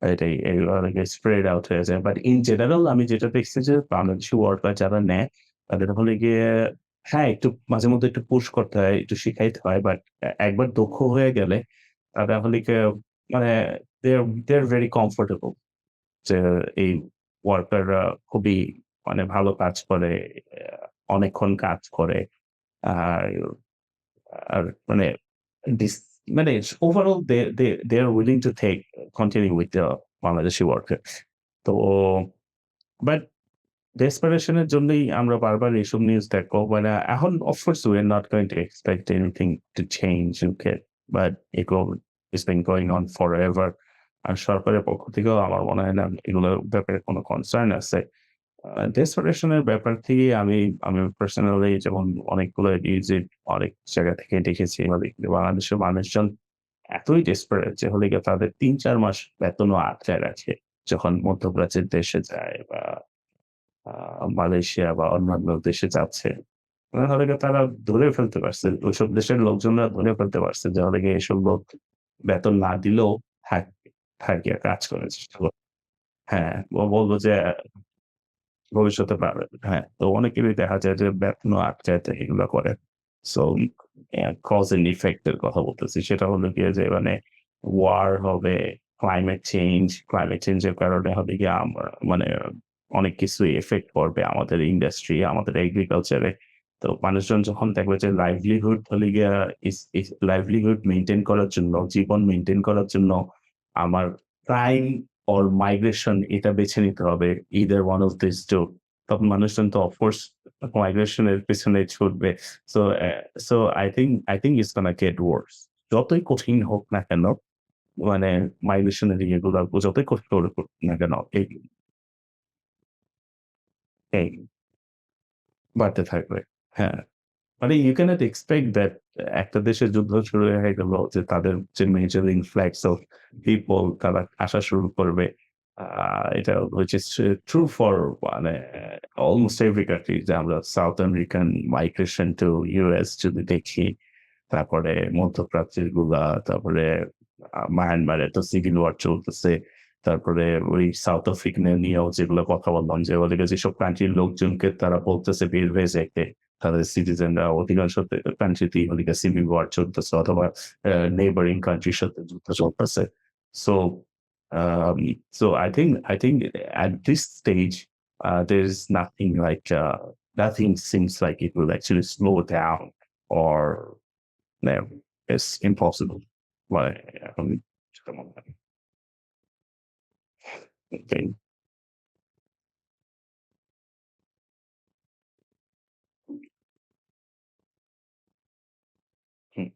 এটাই এগুলো অনেকে স্প্রেড আউট হয়ে যায়। বাট ইন জেনারেল আমি যেটা দেখছি যে বাংলাদেশী ওয়ার্কার যারা নেয় তাদের হলে গিয়ে হ্যাঁ, একটু মাঝে মধ্যে একটু পুশ করতে হয়, একটু শিখাইতে হয়। বাট একবার দক্ষ হয়ে গেলে তারা হলে গিয়ে মানে দে আর ভেরি কমফোর্টেবল। যে এই ওয়ার্কাররা খুবই মানে ভালো কাজ করে, অনেকক্ষণ কাজ করে। আর আর মানে দিস মানে overall they are willing to continue with the Bangladeshi worker. তো বাট ডেসপারেশন এর জন্যই আমরা বারবার এইসব নিউজ দেখবো। মানে এখন of course we are not going to expect anything to change UK but এগুলো it's been going on forever. আর সরকারের পক্ষ থেকেও আমার মনে হয় না এগুলোর ব্যাপারে কোনো কনসার্ন আছে। ডেসপারেশন এর ব্যাপার থেকে আমি আমি পার্সোনালি যেমন অনেকগুলো নিউজে অনেক জায়গা থেকে দেখেছি বাংলাদেশের মানুষজন এতই ডেসপারেট যে হলে গিয়ে তাদের ৩-৪ মাস বেতনও আটকায় রাখে। যখন মধ্যপ্রাচ্যের দেশে যায় বা আ মালয়েশিয়া বা অন্যান্য দেশে যাচ্ছে। মানে হলে গিয়ে তারা ধরে ফেলতে পারছে। ওইসব দেশের লোকজনরা ধরে ফেলতে পারছে যে হলে গিয়ে এসব লোক বেতন না দিলেও থাকবে, থাকিয়া কাজ করার চেষ্টা করবে। হ্যাঁ, ও বলল যে ভবিষ্যতে পারবে। হ্যাঁ, তো অনেকেরই দেখা যায় যে বেতনও আটকাইতে এগুলা করে। সো কজ অ্যান্ড ইফেক্ট এর কথা বলতেছি। সেটা হলো গিয়ে যে মানে ওয়ার হবে, ক্লাইমেট চেঞ্জ এর কারণে হবে গিয়ে মানে অনেক কিছুই ইফেক্ট পড়বে আমাদের ইন্ডাস্ট্রি, আমাদের এগ্রিকালচার এ। তো মানুষজন যখন দেখবে যে লাইভলিহুড হলে গিয়া ইস লাইভলিহুড মেইনটেইন করার জন্য, জীবন মেইনটেইন করার জন্য আমার প্রাইম অর মাইগ্রেশন এটা বেছে নিতে হবে। either one of these 2 তখন মানুষজন তো অফকোর্স মাইগ্রেশন এর পেছনে ছুটবে। So so I think it's gonna get worse. যতই কঠিন হোক না কেন, মানে মাইগ্রেশন এর ইয়েগুলা যতই কষ্ট করুক না কেন, এই বাড়তে থাকবে। হ্যাঁ। মানে you cannot expect that একটা দেশের যুদ্ধ শুরু হয়ে গেল যে তাদের যে মেজর ইনফ্লাক্স অফ পিপল তারা আসা শুরু করবে। আ এটা which is true for মানে অলমোস্ট এভরি কান্ট্রি যে আমরা South American migration to US যদি দেখি, তারপরে মধ্যপ্রাচ্যের গুলা, তারপরে মায়ানমারে তো সিভিল ওয়ার চলতেছে। তারপরে ওই সাউথ আফ্রিকা নিয়েও যেগুলো কথা বললাম যে ওদিকে যেসব কান্ট্রির লোকজনকে তারা বলতেছে বের হয়ে যাইতে। তাদের সিটিজেনরা অধিকাংশ কান্ট্রিতেই ওদিকে সিভিল ওয়ার চলতেছে অথবা নেইবারিং কান্ট্রির সাথে যুদ্ধ চলতেছে। So um, so I think at this stage there is nothing like nothing seems like it will actually slow down or no, it's impossible. Like, come on. Okay. Hmm.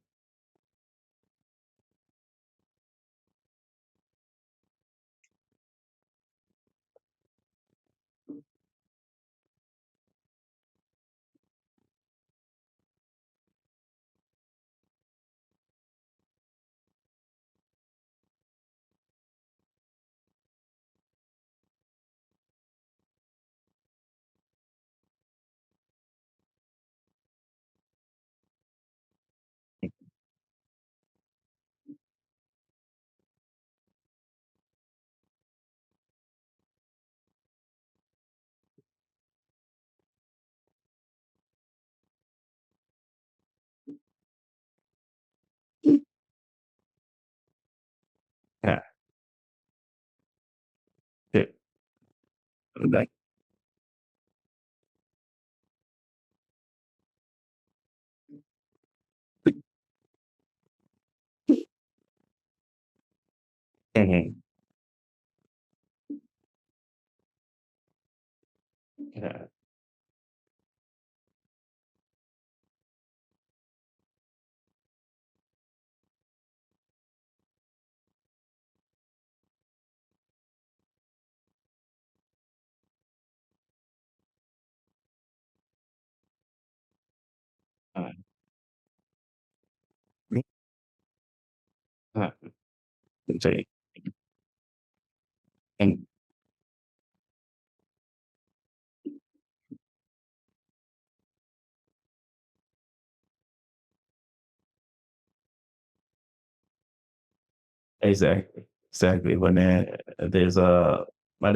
Yeah. Yeah. Like, mhm. Yeah. Uh, uh, say, and exactly, exactly. When there's a but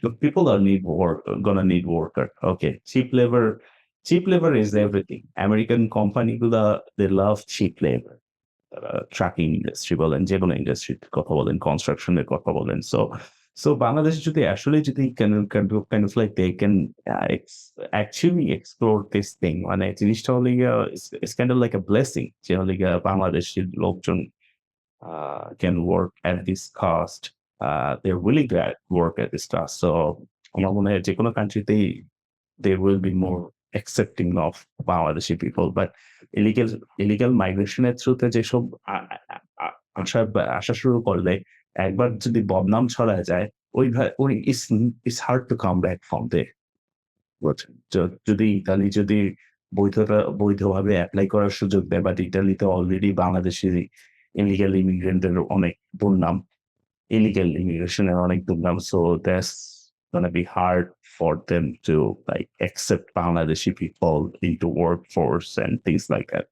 look, people are need work, gonna need worker. Okay, cheap labor is everything. American company they love cheap labor. Trucking industry বলেন, যেকোনো ইন্ডাস্ট্রির কথা বলেন, construction এর কথা বলেন। So Bangladesh যদি আসলে যদি kind of like they can actually explore this thing মানে জিনিসটা হলো গিয়া it's kind of like a blessing যে হলো গিয়া বাংলাদেশের লোকজন can work at this cost. They're willing to work at this cost. So আমার মনে হয় যেকোনো কান্ট্রিতেই they will be more accepting of Bangladeshi people. But illegal illegal migration এর থ্রুতে যেসব আ আ আ আসা আসা শুরু করলে একবার যদি বদনাম ছড়ায় যায়, ওই it's hard to come back from there. বুঝছেন? যদি ইতালি যদি বৈধভাবে এপ্লাই করার সুযোগ দেয়, বাট ইতালিতে অলরেডি বাংলাদেশি ইলিগাল ইমিগ্রেন্ট এর অনেক দুর্নাম। ইলিগাল ইমিগ্রেশন এর অনেক দুর্নাম। So that's gonna be hard for them to like accept Bangladeshi people into workforce and things like that.